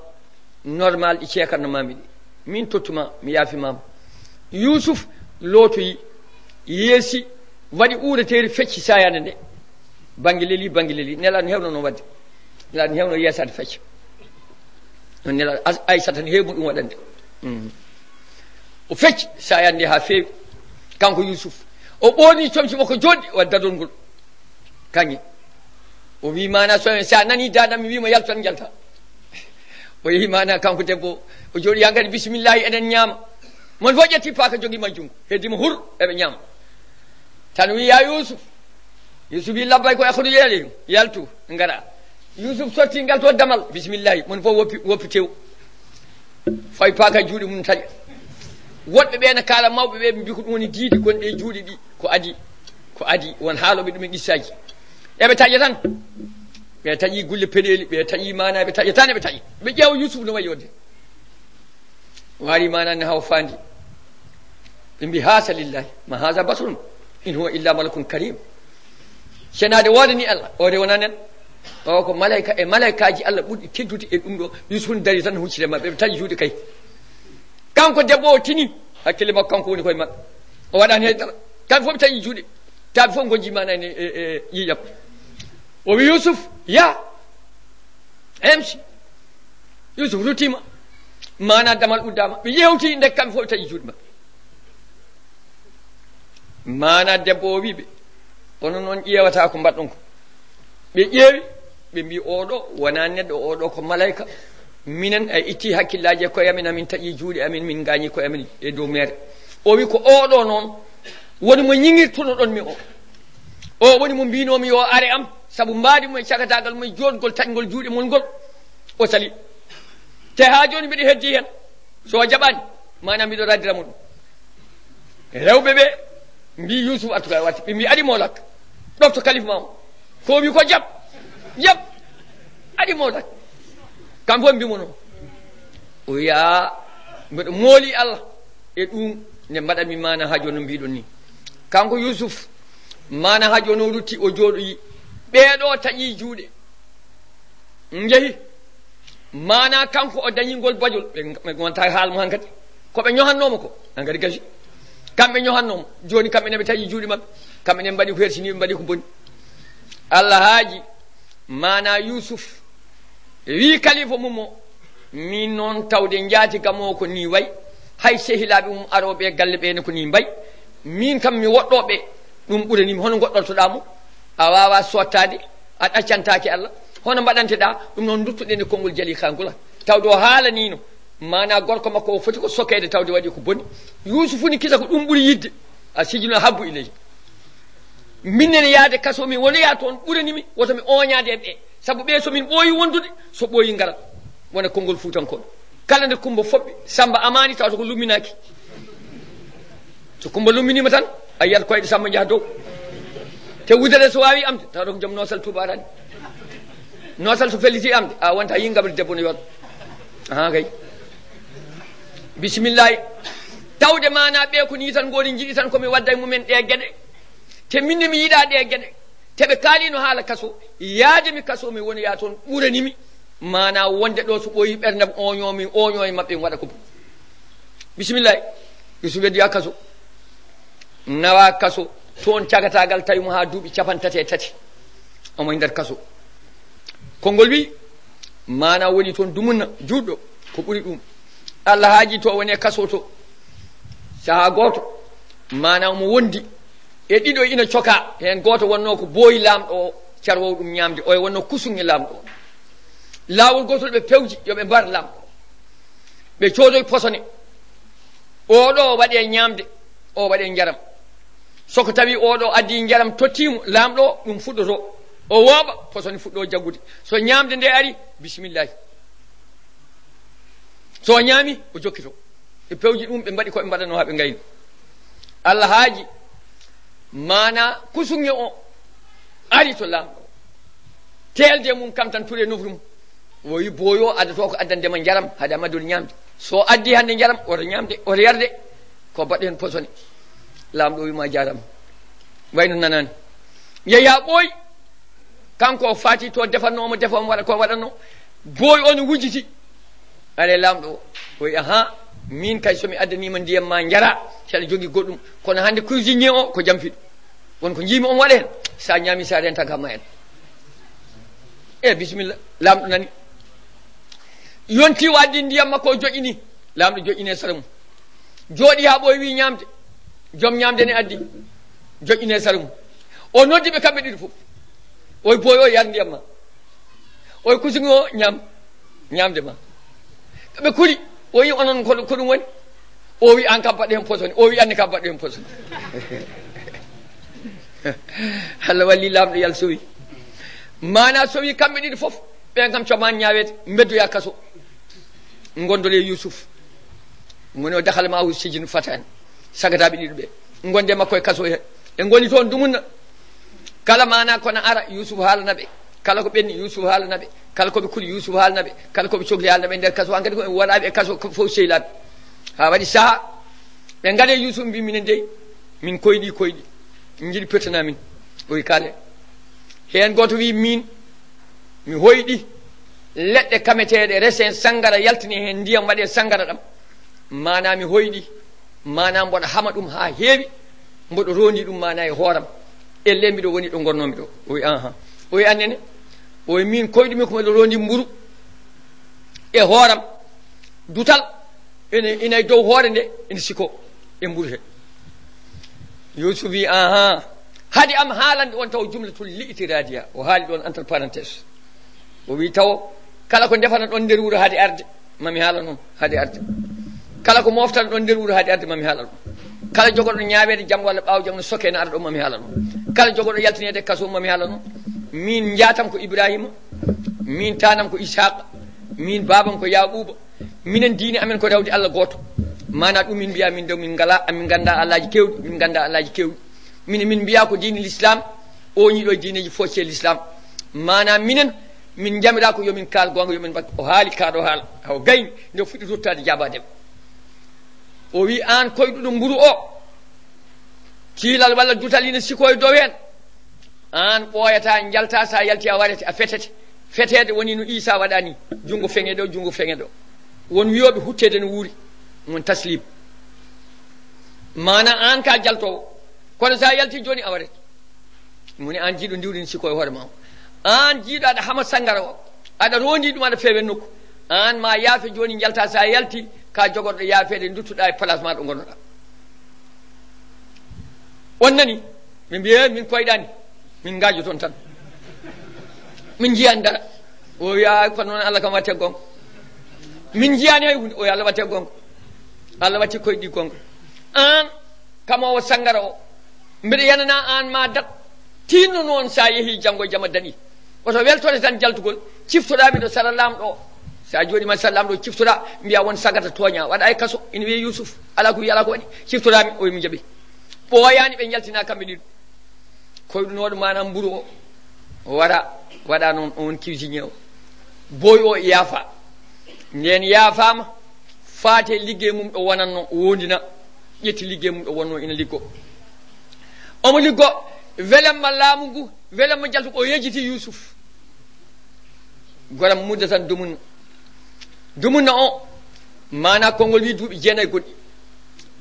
A: normal ɗi ceekarno mami ɗi min tottuma mi yaafimama Youssouf lootoyi yeesi waɗi uureteeri fecci sayande nde bangue leli nelano hewno no wadde nelano hewno yeesade fecca no nela Aissata ne heewmo ɗum waɗande o fecci sayande nde ha feewi kanko Youssouf o ɓooni comci makko joɗɗi o dadol ngol kañƴe o wi mana sa nani dadam mi wima yaltu tan jalta o yeehi mana kanko debbo o jooɗi hankadi bisimillahi eɗen ñaama mon fof ƴetti paaka joguima junngo heddima hur eɓe ñaama tan wi ya Youssouf wi labbay ko akhudu yeele yaltu ngara Youssouf sotti ngal to damal bisimillahi mon fof woppi tew fay paaka juuɗe mum taƴa woɗɓe ɓe ne kaala mawɓe ɓe mbi ko ɗum woni diidi gonɗe e juuɗe ɗi ko adi won haaloɓe ɗum e qissaji eɓe taƴa tan ɓe taƴi gulle peɗeli ɓe taƴi mana ɓe taƴa tan eɓe taƴi ɓe ƴeewa Youssouf no wayi yodde wari mana ne haw fandi ɓe mbi hasa lillahi ma hasa basrun in huwa illa malakun karim senade wodani Allah ode wona nen o ko malayka e malaikaji Allah ɓurɗi teddude e ɗum ɗo Youssouf ne dari tan huccide mabɓe ɓe taƴi juuɗe kay kanko debbo o tini hakkille makko kanko woni koye maɓɓe o waɗani heddara kamɓe fof ɓe taƴi juuɗe taaɓe fof gonji mana e yiƴam o wi Youssouf ya emsi Youssouf rutima mana damal uddama ɓe yewti nde kamɓe fof ɓe taƴi juuɗe maɓɓe mana debbo o wiɓe onon noon ƴewata ko mbaɗɗon ko ɓe ƴeewi ɓe mbi oɗo wona neɗɗo oɗo ko malayka minen ay itti hakkillaji e koye amen amin taƴi juuɗe amin min gañi koye amen e dow mere o wi ko oɗo noon woni mo ñiŋirtuno ɗon mi o woni mo mbinomi yo are am saabu mbaadi mo e cagatagal mo e jodgol taƴgol juuɗe mol ngol o sali te ha joni mbiɗa heddi hen so jaɓani manam mbiɗo raddiramo ɗum rewɓe ɓe mbi Youssouf artuka watte ɓe mbi aɗi molak ɗofto kalife ma o ko wi ko jaɓ aɗi molak kam fof mbimo noon o wiya mbiɗo mooli Allah e ɗum nde mbaɗanmi mana ha joni no mbiɗon ni kanko Youssouf mana ha joni o rutti o jooɗoyi ɓeeɗo taƴi juuɗe jeehi mana kanko o dañingol bajol ɓe gonta haalmo hankadi koɓe ñohannomo ko hankadi gasi kamɓe ñohannomo joni kamɓe ne ɓe taƴi juuɗe mabɓe kamɓe ne mbaɗi ko hersini ɓe mbaɗi ko boni Allah haaji mana Youssouf wi kalifa mum o min noon tawde jaati kam o ko ni way hay sehilaɓe mum aroɓe galle ɓene ko ni mbay min kam mi woɗɗoɓe ɗum ɓuranimi hono goɗɗortoɗamo a wawa sottade a ɗaccantaki Allah hono mbaɗanteɗa ɗum noon duttuɗen e konngol jaali kankula tawde o haalanino mana gorko makko o foti ko sokkede tawde waɗi ko boni Youssouf ni kisa ko ɗum ɓuuri yidde a sijino habbu ilayhi minnene yaade kaso min wonoya toon ɓuranimi woto mi oñade e ɓe saabu ɓe somin ɓooyi wondude so ɓooyi ngarat wona konngol fuutankoɗo kala nde Kumba foɓɓe Samba amani tawata ko lumminaki so Kumba lumminima tan a yiyat koyɗe Samba jaaha dow te wudere so wawi amde tawata ko joom nosal tubarani nosal so felliti amde a wonta yi gaɓri debbo no yoɗa aha kay bisimillahi tawde mana ɓe ko ni tan goni jiɗi tan komi wadda e mumen ɗe gueɗe te minne mi yiiɗa ɗe gueɗe teɓe kaalino haala kaso yaademi kaso mi wonoya toon ɓuranimi mana wonde ɗo so ɓooyi ɓerdam oño e mabɓe waɗa ko bisimillahi Youssouf weddiya kaso nawa kaso toon cagatagal tawimo ha duuɓi 33 omo e nder kaso konngol wi mana woni toon dumunna juɗɗo ko ɓuri ɗum allah haaji to woni e kaso to sahaa gooto mana mo wondi e ɗiɗo ina coka hen gooto wonno ko booyi laamɗo o carwowo ɗum ñaamde o e wonno kusunge laamɗo o laawol gotol ɓe pewji yoɓe mbar laamɗo o ɓe coodoy posone oɗo waɗe ñaamde o waɗe jaram soko tawi oɗo addi jaram tottimo laamɗo o ɗum fuɗɗoto o wooɓa posone fuɗɗo jaggude so ñaamde nde ari bisimillahi so ñaami o jokkito ɓe pewji ɗum ɓe mbaɗi koɓe mbaɗano ha ɓe gayni allah haaji mana kusunge o ari to laamɗo o telde mum kam tan ture nofru mum o wi booyo addato ko addandema jaram haade amaddude ñaamde so addi hande jaram oto ñaamde oto yarde ko mbaɗɗo hen posone laamɗo wima jarama wayno nanani yeeya ɓooy kanko faati to defannomo defomo waɗa ko waɗanno booy on wujiti are laamɗo o wi aha min kay somi addanima ndiyam ma jara saɗa jogui goɗɗum kono hande cuisinier o ko jamfiɗo wonko jiimi on waɗa hen sa ñaami sa renta kam ma en e bisimilla laamɗo nani yonti o addi ndiyam makko o joƴini laamɗo joƴine sara mum jooɗi ha ɓooy wi ñamde joom ñamde ne addi joƴine sara mum o noddi ɓe kamɓe ɗiɗi fof oye booy o yar ndiyam ma oye kusugi o ñamde ma ɓe kuli o wi onon ko ɗum woni o wi an kam baɗɗo hen posone o wi anne kam baɗɗo hen posone allah walli laamɗo yal sowi mana sowi kamɓe ɗiɗi fof ɓen kam coman ñawede beddoya kaso gondole Youssouf woni o dakhala ma sijinu fatani sagataɓe ɗiɗo ɓe gonde makko e kaso he e goni toon dumunna kala mana kono ara Youssouf haalanaɓe kala ko ɓenni Youssouf haalanaɓe kala koɓe kuuli Youssouf haalanaɓe kala koɓe cohli haalanaɓe nder kaso hankkadi ko waɗaɓe e kaso fof sehlaɓe ha waɗi saaha ɓe gaade Youssouf mbi minen dey min koyɗi jiiɗi pettana min o wi kaale hen goto wi min mi hoyɗi leɗɗe kameteɗe resen sangara yaltini hen ndiyam waɗe sangara ɗam mana mi hoyɗi mana mboɗo hama ɗum ha heewi mboɗo rondi ɗum mana e hooram elle mbiɗo woni ɗo gonnomi ɗo o wi aha o wi annene o wi min koyɗumi ko mbiɗo rondi mburu e hooram dutal ina dow hoore nde ina siko e mburu he Youssouf wi aha haade am haalande on taw jumlatul li'tiradiya o haali ɗon entre parenthèse o wi taw kala ko defana ɗon nder wuuro haade arde mami haala noon haade arde kala ko moftana ɗon nder wuuro haade arde mami haala ɗum kala jogoɗo ñaawede jam walla ɓaawo jam no sokke ne ara ɗo mami haala noon kala jogoɗo yaltinede kaso mami haala noon min jaatam ko Ibrahima min tanam ko Ishaqa min babam ko Yaquba minen diine amen ko rewde Allah goto mana ɗum min mbiya min dew min ganda allaji kewɗi min ganda allaji kewɗi min mbiya ko diine l'islam o ñiɗo diineji fof ce l'islam mana minen min jamira ko yomin kaal gonga yomin mbat o haali kaɗo haala haw gayni nde fuɗɗi tottade jabadeɓe o wi an koyɗuɗo mburu o kiilal walla dutal ina sikoye dow hen an ɓooyata jalta sa yalti a warete a fetete fetede woni no Isa waɗani jungo feŋe ɗo jungo feŋe ɗo won wiyoɓe huttede no wuuri won taslim mana an ka jaltowo kono sa yalti joni a warete moni an jiiɗo ndiwrini sikoye hoore ma an jiiɗo aɗa hama sangara o aɗa rondi ɗum aɗa feewe nokku an ma yaafe joni jalta sa yalti ka jogorɗo yaafede duttuɗa e place ma ɗo gonnoɗa on nani min mbiye min koyɗani min gajo toon tan min jiyani dara o wiya kono noon Allah kam watte gonga min jiyani hay hunde o Allah watte gonga Allah watti koyɗi gonga an kamowo sangara o mbiɗa yanana an ma dat tinno noon sa yeehi janggo jama daɗi oto weltode tan jaltugol ciftoɗa miɗo sara lamɗo o sa jooɗima sara lamɗo o ciftoɗa mbiya won sagata tooña waɗa e kaso ina wiye Youssouf ala ko wi ala ko waɗi ciftoɗami o mi jaaɓi ɓooyani ɓe jaltina kamɓe ɗiɗo koyɗunoɗo manam mburu o waɗa noon on cuisinier o boy o yaafa nden yaafama faate liggey mum ɗo wonanno wondina ƴetti liggey mum ɗo wonno ina liggo omo liggo welemma laamu ngu welemma jaltugo o yejjiti Youssouf goram mudda tan dumunna o mana konngol wi duuɓi jeenayyi goɗɗi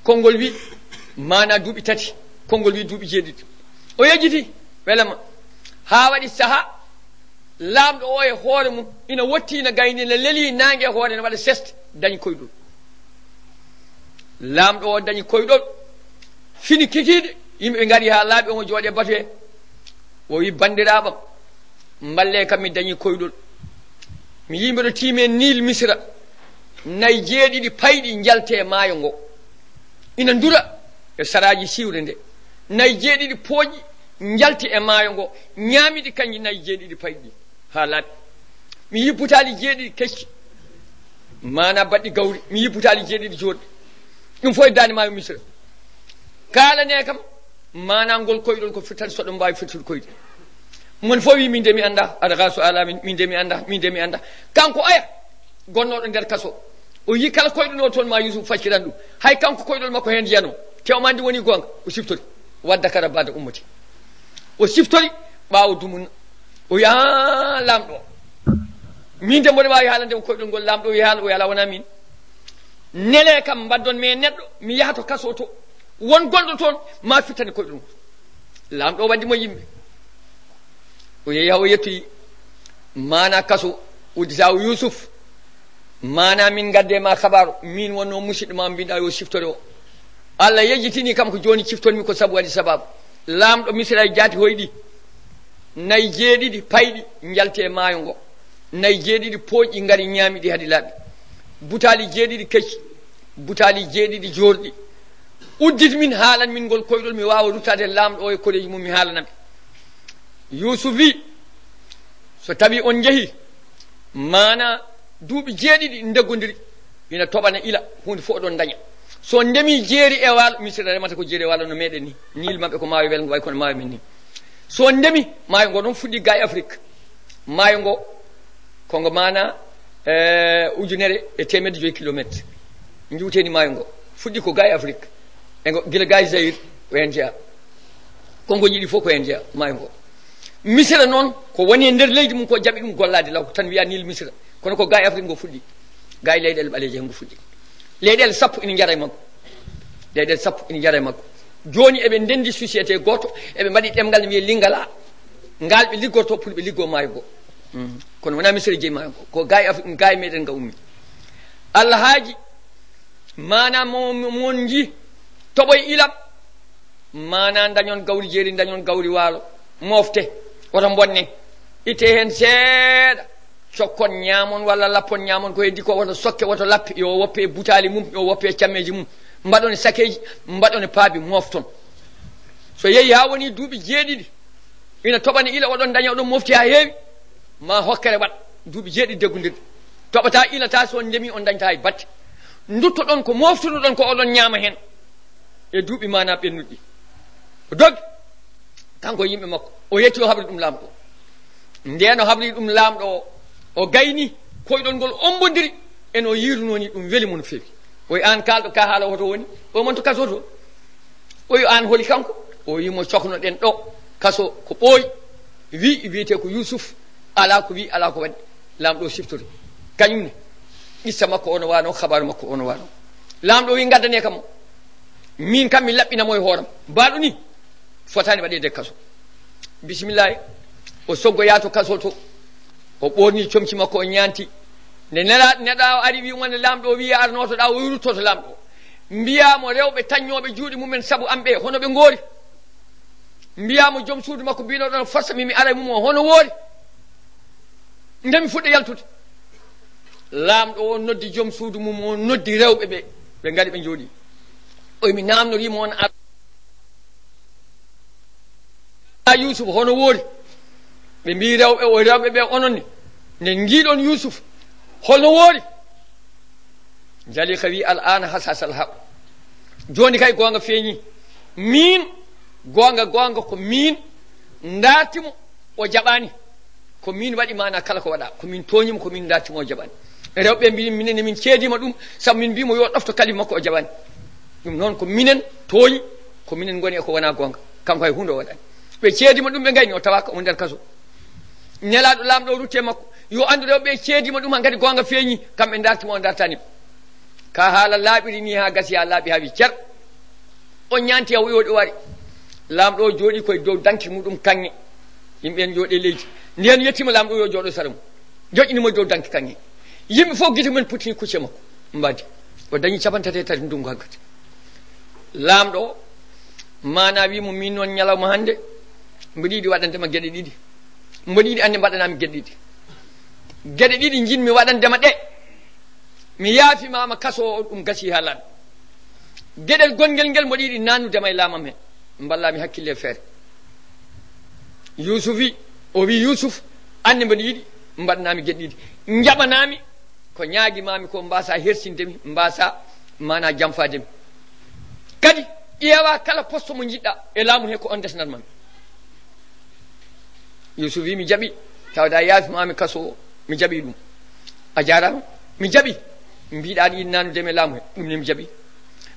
A: konngol wi mana duuɓi tati konngol wi duuɓi jeeɗiɗi o yejjiti welemma ha waɗi saaha laamɗo o e hoore mum ina wotti ina gayni ne leli nangue e hoore ne waɗa seste dañi koyɗol laamɗo o dañi koyɗol fini kikiɗe yimɓe ngari ha laaɓi omo jooɗe batu he o wi bandiraɓam mballe kam mi dañi koyɗol mi yimɓeɗo tiime nil misra nayi jeeɗiɗi payɗi jalte maayo ngo ina ndura e saraji siwre nde nayi jeeɗiɗi pooƴi jalti e maayo ngo ñaamiɗi kanji nayi jeeɗiɗi payɗi ha laaɓi mi yipputali jeeɗiɗi kecci mana baɗɗi gawri mi yipputali jeeɗiɗi joɗɗi ɗum fof e dande maayo misra kalane kam mana ngol koyɗol ko fittata soɗo mbawi fittude koyɗe mon fof wi min de mi anda aɗa gaso alamin min de mi anda min de mi anda kanko aya gonnoɗo nder kaso o yi kala koyɗuno toon ma Youssouf facciran ɗum hay kanko koyɗol makko hen jiyano tewmandi woni gonga o siftori wadda kara bada ummati o siftori ɓawo dumunna o wi a lamɗo min de mboɗo wawi haalande o koyɗol ngol lamɗo o wi haala o yala wona min nele kam mbaddon me neɗɗo mi yaha to kaso to won gonɗo toon ma fittane koyɗol ngol lamɗo o waddimo yimɓe o yeehi ha o yettoyi mana kaso udditawo Youssouf mana min gadde ma habaru min wonno musidɗo ma mbinɗa yo siftore o Allah yejjitini kam ko joni ciftonmi ko sabu waɗi sababu lamɗo misra e jaati hoyɗi nayi jeeɗiɗi payɗi jalte maayo ngo nayi jeeɗiɗi pooƴƴi ngari ñaamiɗi haadi laaɓi butali jeeɗiɗi kecci butali jeeɗiɗi jorɗi uddit min haalan min ngol koyɗol mi wawa ruttade lamɗo o e koleji mum mi haalanaɓe Youssouf wi so tawi on jeehi mana duuɓi jeeɗiɗi ndeggodiri ina toɓana ila hunde fof oɗon daña so ndemi jeeri e waalo misira remata ko jeeri e waalo no meɗen ni niil mabɓe ko maayo welgo way kono maayo men ni so ndemi maayo ngo ɗon fuɗɗi ga e Afrique maayo ngo kongo mana ujunere e 1.5 kilométre jiwteni maayo ngo fuɗɗi ko ga e Afrique ego gila ga e Zaïre ko hen jeeya kongo jiɗi fof ko hen jeeya maayo ngo misira noon ko woni e nder leydi mum ko jaɓi ɗum gollade law tan wiya nil misira kono ko ga e Afrique ngo fuɗɗi ga e leyɗele ɓaleje hen ngo fuɗɗi leyɗele sappo ina jara e makko leyɗele sappo ina jara e makko joni eɓe ndendi société goto eɓe mbaɗi ɗemgal ne wiye lingala ngal ɓe liggorto pour ɓe liggo maayo go kono wona misira jeeyi maayo go ko ga e Afrique ga e meɗen ga ummi Allah haaji mana mon ji toɓoye ilam mana dañon gawri jeeri dañon gawri waalo mofte woto bonne itte hen seeɗa cokkon ñaamon walla lappon ñaamon ko heddi ko woto sokke woto lappe yo woppe e butali mum yo woppe e cammeji mum mbaɗone sakeji mbaɗone paabi mofton so yeehi ha woni duuɓi jeeɗiɗi ina toɓani ila oɗon daña oɗon mofti ha heewi ma hokkere waɗ duuɓi jeeɗiɗi deggodirɗe toɓata ilata so ndemi on dañta e batte duttoɗon ko moftunoɗon ko oɗon ñaama hen e duuɓi mana ɓennuɗi o doggi kanko yimɓe makko o yetti o haɓri ɗum laamɗo o ndeno haɓri ɗum laamɗo o o gayni koyɗol ngol ombodiri eno yirunoni ɗum weeli mo no feewi o wi an kalɗo ka haala hoto woni o monto kaso to o wi an holi kanko o wimo cohnoɗen ɗo kaso ko ɓooyi wiyete ko Youssouf ala ko wi ala ko waɗi laamɗo o siftori kañumne issa makko ono wano habaru makko ono wano laamɗo wi gaddane kam min kam mi laɓɓinamo e hooram mbaɗo ni fotani waɗede kaso bisimillahi o soggoya to kaso to o ɓorni comci makko o ñanti nde neɗa ari wi wonde lamɗo o wiya arnoto ɗa o wirtoto lamɗo mbiyamo rewɓe taññoɓe juuɗe mumen saabu amɓe hono ɓe goori mbiyamo joom suudu makko mbinoɗon forsa mimi ara mum o hono woori ndemi fuɗɗo yaltude lamɗo o noddi joom suudu mum o noddi rewɓe ɓe ɓe ngari ɓe jooɗi o mi namnorimo on Youssouf hono woori ɓe mbi rewɓe o rewɓe ɓe ononne nde jiiɗon Youssouf holno woori jali ka wi al ana hasasal haq joni kay gonga feeñi min gonga ko min dartimo o jaɓani ko min waɗi mana kala ko waɗa ko min toñimo ko min dartimo o jaɓani rewɓe mbi minen min ceedima ɗum saabu min mbimo yo ɗofto kali makko o jaɓani ɗum noon ko minen tooñi ko minen goni e ko wona gonga kanko hay hunde o waɗani ɓe ceedima ɗum ɓe gayni o tawaka o nder kaso nelaɗo lamɗo rutte makko yo andu rewɓe ceedima ɗum hankadi gonga feeñi kamɓe dartimo o dartanimo ka haala laaɓiri ni ha gasi ha laaɓi ha wi cer o ñanti yaw yoɗi wari lamɗo o jooɗi koye dow danki muɗum kanŋe yimɓe en jooɗe leydi ndiyen yettima lamɗo yo jooɗo sara mum joƴƴinimo dow danki kanŋe yimɓe fof guite mumen putini kucce makko mbadi o dañi 33 ndungu haggati lamɗo mana wimo min noon ñalawma hande mboɗo yiɗi waɗandema gueɗe ɗiɗi mboɗo yiɗi ande mbaɗanami gueɗe ɗiɗi gueɗe ɗiɗi jinmi waɗandema ɗe mi yaafimama kaso o ɗum gasi ha laaɓi gueɗel gonguel ngel mboɗo yiɗi nannudema e laamam hen mballami hakkille feere Youssoufi o wi Youssouf ande mboɗo yiɗi mbaɗanami gueɗe ɗiɗi jaɓanami ko ñaaguimami ko mbasa hersindemi mbasa mana jamfademi kadi ƴeewa kala poste mo jiɗɗa e laamu he ko on desnatmami Youssouf wi mi jaɓi tawda yaafimami kaso o mi jaɓi ɗum a jarama mi jaɓi mbiɗaɗo yiɗi nannudemi e laamu he ɗum ne mi jaɓi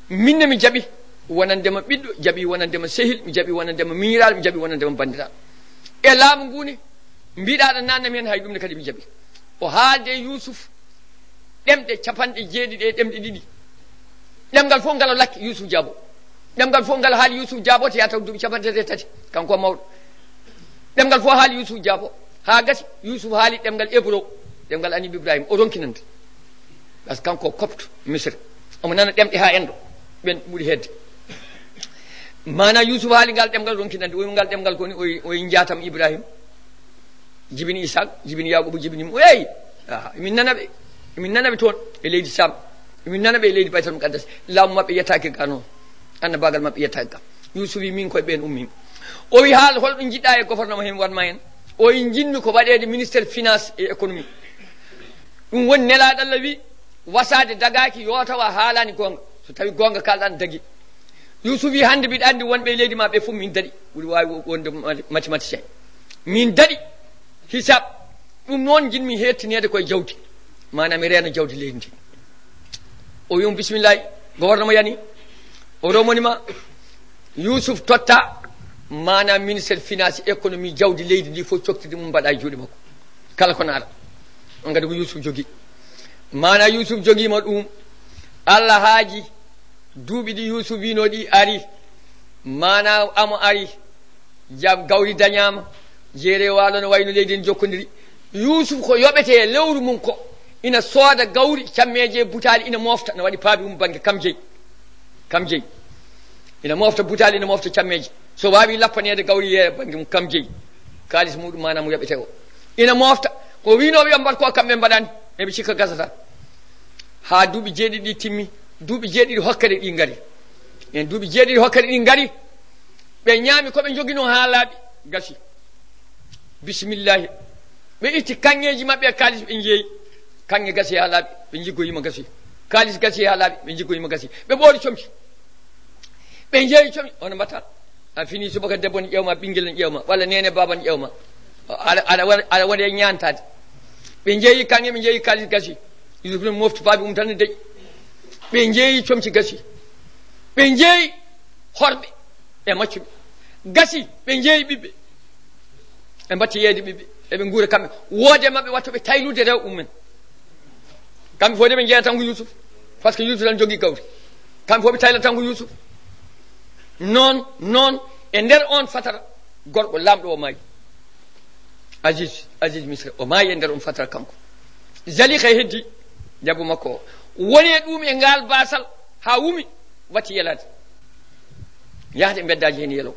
A: minne mi jaɓi wonandema ɓiɗɗo jaɓi wonandema sehil mi jaɓi wonandema miñiral mi jaɓi wonandema bandiraɗo e laamu ngune mbiɗaɗo nannami hen hay ɗum ne kadi mi jaɓi o haalde Youssouf ɗemɗe 90 e ɗemɗe ɗiɗi ɗemgal fof ngal o lakki Youssouf Diabo ɗemgal fof ngal haali Youssouf Diabo to yataw duuɓi 33 kanko mawɗo ɗemgal fof haali Youssouf Diabo ha gasi Youssouf haali ɗemgal hébreu ɗemgal Annabi Ibrahima o ronkinande par ce que kanko copte Misre omo nana ɗemɗe ha endo ɓen ɓuuri hedde mana Youssouf haali ngal ɗemgal ronkinande oyi ngal ɗemgal koni oyi jatam Ibrahima jibini Isaac jibini Yaqubu jibini mo eyi emin nanaɓe toon e leydi Sam emin nanaɓe e leydi Baytal Muqaddas laamu mabɓe yettaki ga noon annabagal mabɓe yettaki ga Youssouf wi min koye ɓen ummima o wi haal holɗo jiɗɗa e gouvernement hen wanma hen o wi jinmi ko waɗede ministére finance et économie ɗum woni nelaɗo Allah wi wasade dagaki yo tawa haalani gonga so tawi gonga kalɗan dagui Youssouf wi hande mbiɗa andi wonɓe e leydi ma ɓe fof min daɗi ɓuuri wawi wonde mathématicien min daɗi hisab ɗum noon jinmi hettinede koye jawdi manam mi reena jawdi leydi ndi o wimo bisimillahi gouvernement yani o romonima Youssouf totta manam ministére finance économie jawdi leydi ndi fof coktidi mum mbaɗa e juuɗe makko kala ko naara on kadi ko Youssouf jogui mana Youssouf joguima ɗum Allah haaji duuɓi ɗi Youssouf wino ɗi ari mana amo ari jam gawri dañama jeere walo no wayno leydi en jokkodiri Youssouf ko yoɓete lewru mum ko ina sooda gawri cammeje butali ina mofta no waɗi paabi mum banggue kam jeeyi ina mofta butali ina mofta cammeje so wawi lappanede gawri yeere banggue mum kam jeeyi kalis muɗum mana mo yoɓete o ina mofta ko winoɓe yo mbat ko kamɓe mbaɗani eɓe cikka gasata ha duuɓi jeeɗiɗi timmi duuɓi jeeɗiɗi hokkere ɗi ngari en duuɓi jeeɗiɗi hokkere ɗi ngari ɓe ñaami koɓe joguino ha laaɓi gasi bisimillahi ɓe itti kanŋeji mabɓe e kalis ɓe jeeyi kanŋe gasi ha laaɓi ɓe jiggoyima gasi kalis gasi ha laaɓi ɓe jiggoyima gasi ɓe ɓoori comci ɓe jeeyi comci ono mbatta a fini subaka debbo ne ƴewma ɓinguel ne ƴewma walla nene baba ne ƴewma aɗa waɗe ñantade ɓe jeeyi kanŋe ɓe jeeyi kalis gasi Youssouf ne mofti paabi tan ne deƴi ɓe jeeyi comci gasi ɓe jeeyi horɓe e maccuɓe gasi ɓe jeeyi ɓiɓɓe ɓe mbatti yeede ɓiɓɓe eɓe guura kamɓe woode mabɓe wattoɓe taylude rew umen kamɓe fof de ɓe jeeya tan ko Youssouf par ce que Youssouf tan jogui gawri kamɓe fof ɓe tayla tan ko Youssouf noon e nder on fatara gorɗo lamɗo o maayi Aziz Misra o maayi e nder on fatara kanko Zalika e heddi jabbo makko o woni e ɗum e ngal basal ha wumi watti yelade yahde e beddaji hen yelo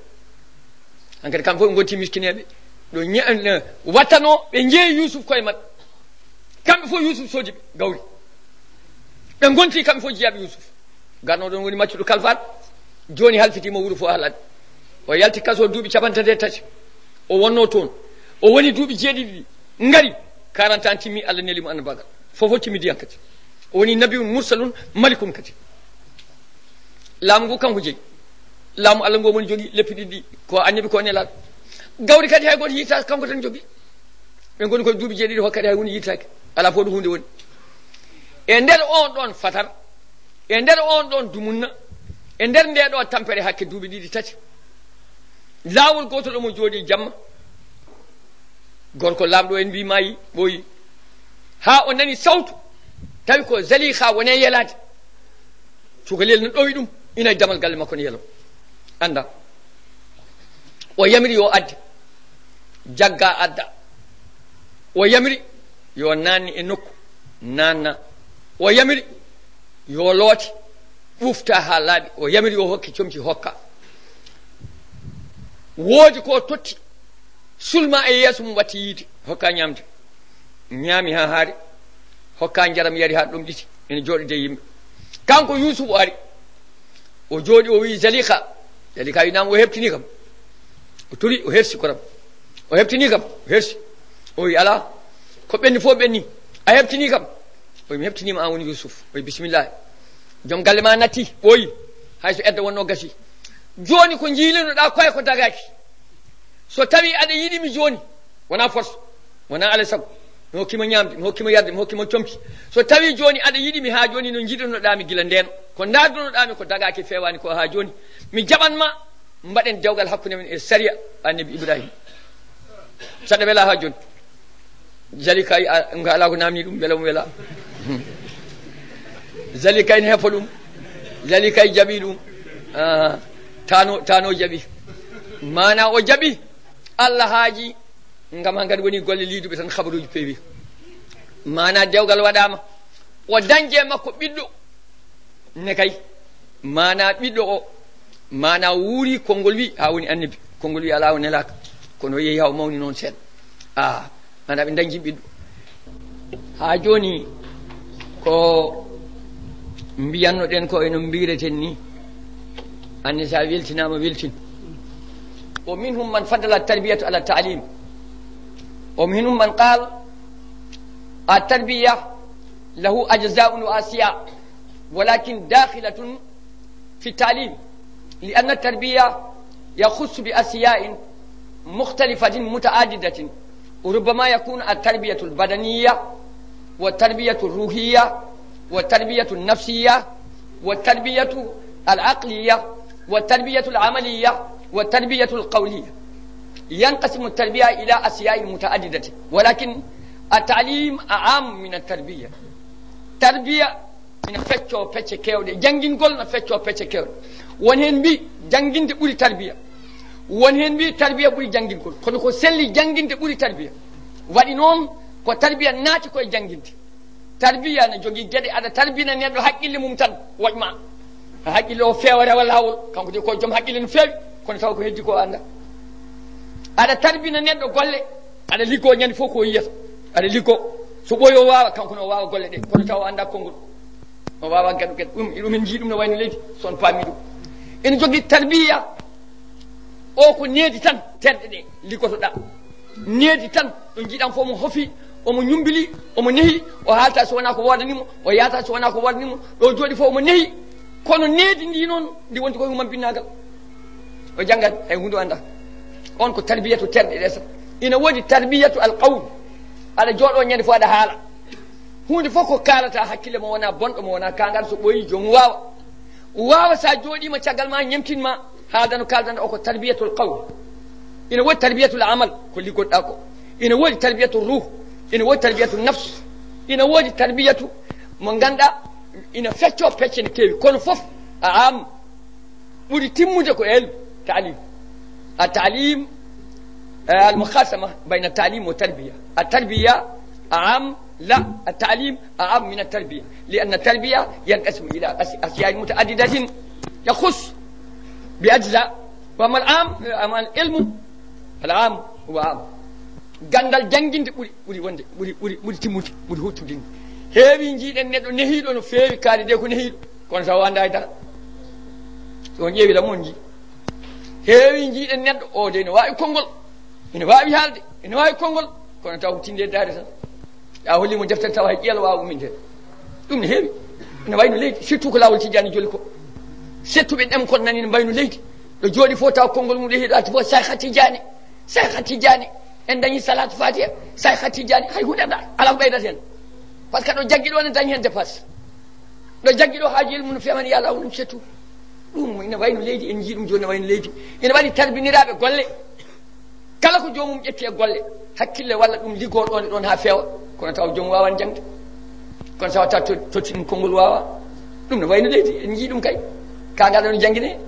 A: hankkadi kamɓe fof ɓe gonti miskineɓe ɗo wattano ɓe jeeyi Youssouf koye mabɓe kamɓe fof Youssouf soodi ɓe gawri ɓe gonti kamɓe fof jeeyaɓe Youssouf garno ɗon woni maccuɗo kalfat joni halfitima wuuro fof halaɓe o yalti kaso duuɓi 33 o wonno toon o woni duuɓi jeeɗiɗi ngari 40 ans timmi Allah nelimo annabagal fofo timmidi han kadi o woni nabiun mursalun malikun kadi laamu ngu kanko jeeyi laamu Allah ngo moni jogui leppi ɗiɗi ko annabi ko nelaɗo gawri kadi hay goto yiitaki kanko tan jogui ɓe goni koye duuɓi jeeɗiɗi hokkadi hay hunde yiitaki ala fo ɗo hunde woni e nder on ɗon fatar e nder on ɗon dumunna e nder nde ɗo tampere hakke duuɓi ɗiɗi tati laawol gotol omo jooɗi jamma gorko lamɗo en mbimayi ɓooyi ha o nani sawtu tawi ko Zalika wone yelade cukalel no ɗowi ɗum ina damal galle makko ne yelo anda o yamiri yo adde jagga adda o yamiri yo nanni e nokku nanna o yamiri yo looti ɓufta ha laaɓi o yamiri yo hokki comci hokka woodi ko totti sulma e yeeso mum watti yiide hokka ñamde ñaami ha haari hokka jaram yari ha ɗum ɗiti ene jooɗide yimɓe kanko Yousuf o ari o jooɗi o wi Zalika winama o heɓtini kam o tori o hersi koram o heɓtini kam o hersi o wi ala ko ɓenni fof ɓenni a heɓtini kam o wi mi heɓtinima an woni Yousuf o wi bisimilla joom galle ma natti ɓooyi hayso edda wonno gasi joni ko jiilinoɗa koye ko dagaki so tawi aɗa yiɗimi joni wona force wona alay saago mi hokkima ñamde mi hokkima yarde mi hokkima compi so tawi joni aɗa yiɗimi ha joni no jiɗanoɗami gila ndeno ko dardunoɗami ko dagaki fewani ko ha joni mi jaɓanma mbaɗen dewgal hakkude men e saria annabi Ibrahima saɗa wela ha joni Zalika nga ala ko namni ɗum beela mo wela Zalika ene hefa ɗum Zalika jaɓi ɗum tano jaɓi mana o jaɓi Allah haaji ngam hankkadi woni golle liiduɓe tan habaruji peewi mana dewgal waɗama o dañje makko ɓiɗɗo ne kay mana ɓiɗɗo o mana wuuri konngol wi ha woni annabi konngol wi ala o nelaka kono yeehi haw mawni noon seeɗa mana ɓe dañji ɓiɗɗo ha joni ko mbiyannoɗen ko eno mbireten ni anne sa weltinama weltin o minhum man faddala tarbiyatu ala ta'lim ومنهم من قال التربية له أجزاء وأشياء ولكن داخلة في التعليم لأن التربية يخص بأشياء مختلفة متعددة وربما يكون التربية البدنية والتربية الروحية والتربية النفسية والتربية العقلية والتربية العملية والتربية القولية ينقسم التربية إلى أشياء متعددة ولكن التعليم أعم من التربية تربية من فتشو فتش كيودي جنجين قولنا فتشو فتش كيودي ونهن بي جنجين تقولي تربية ونهن بي تربية بولي جنجين قول كنو سلي جنجين تقولي تربية وادي نون كو تربية ناتي كو جنجين تربية نجوغي جدي على تربية نيادو حقيلي ممتن وجمع حقيلي او فيوري ولا هول كانكو دي كو جوم حقيلي نفيوي كون تاو كو هيدي كو anda aɗa tarbina neɗɗo golle aɗa liggo ñande fof ko yiyata aɗa liggo so ɓoyi o wawa kanko no wawa golle ɗe kono taw anda konngol o wawa gaɗu gueɗe ɗumen jii ɗum no wayno leydi son paami ɗum ene jogui tarbiya o ko needi tan terɗe ɗe liggotoɗa needi tan ɗo jiiɗan fof mo hofi omo ñumbili omo nehi o haalta so wona ko wodanimo o yahata so wona ko wodanimo ɗo jooɗi fof omo nehi kono needi ndi noon ndi wonti koye mum binnagal o janggat hay hunde anda on ko tarbiyatu terɗe ɗe ina woodi tarbiyatu alqawl aɗa jooɗo ñande fof aɗa haala hunde fof ko kalata hakkille mo wona bonɗo mo wona kangal so ɓooyi jomum wawa sa jooɗima caggal ma ñemtinma haadano kaldano o ko tarbiyatul qawl ina woodi tarbiyatul amal ko liggoɗɗa ko ina woodi tarbiyatu ruh ina woodi tarbiyatu nafs ina woodi tarbiyatu mo ganduɗa ina fecco pecce ne keewi kono fof a am ɓuri timmude ko elmu talim التعليم المخاصمة بين التعليم والتربية التربية أعم لا التعليم أعم من التربية لأن التربية ينقسم إلى أشياء متعددة يخص بأجزاء وما العلم العام هو عام gandal janginde ɓuri wonde ɓuri timmude ɓuri huttudinde heewi jiiɗen neɗɗo nehiiɗo no feewi kaari de ko nehiiɗo kono taw anda e dara so ƴeewi lam on jii heewi jiiɗen neɗɗo o de ne wawi konngol ene wawi haalde ene wawi konngol kono taw tinde daari tan a hollimo deftere taw hay ƴeelo wawa uminde ɗum ne heewi ene wayno leydi surtout ko lawol tijani joli ko settuɓe ɗem kon nani ne mbayno leydi ɗo jooɗi fof taw konngol mum ɗehiɗo ati fof sayha tijani en dañi salatu fatiha sayha tijani hay hunde ala ko ɓeydata hen par ce que ɗo jaggi ɗo ne dañi hen dépasse ɗo jaggi ɗo haaji ilmu no femani ya lawol ɗum settu ɗum ina wayno leydi en jii ɗum joni ne wayno leydi ina waɗi tarbiniraɓe golle kala ko jomum ƴetti e golle hakkille walla ɗum liggoɗo ɗon e ɗon ha feewa kono taw jomum wawan jangde kono tawa ta totti ɗum konngol wawa ɗum ne wayno leydi en jii ɗum kay kangal ɗon jangguine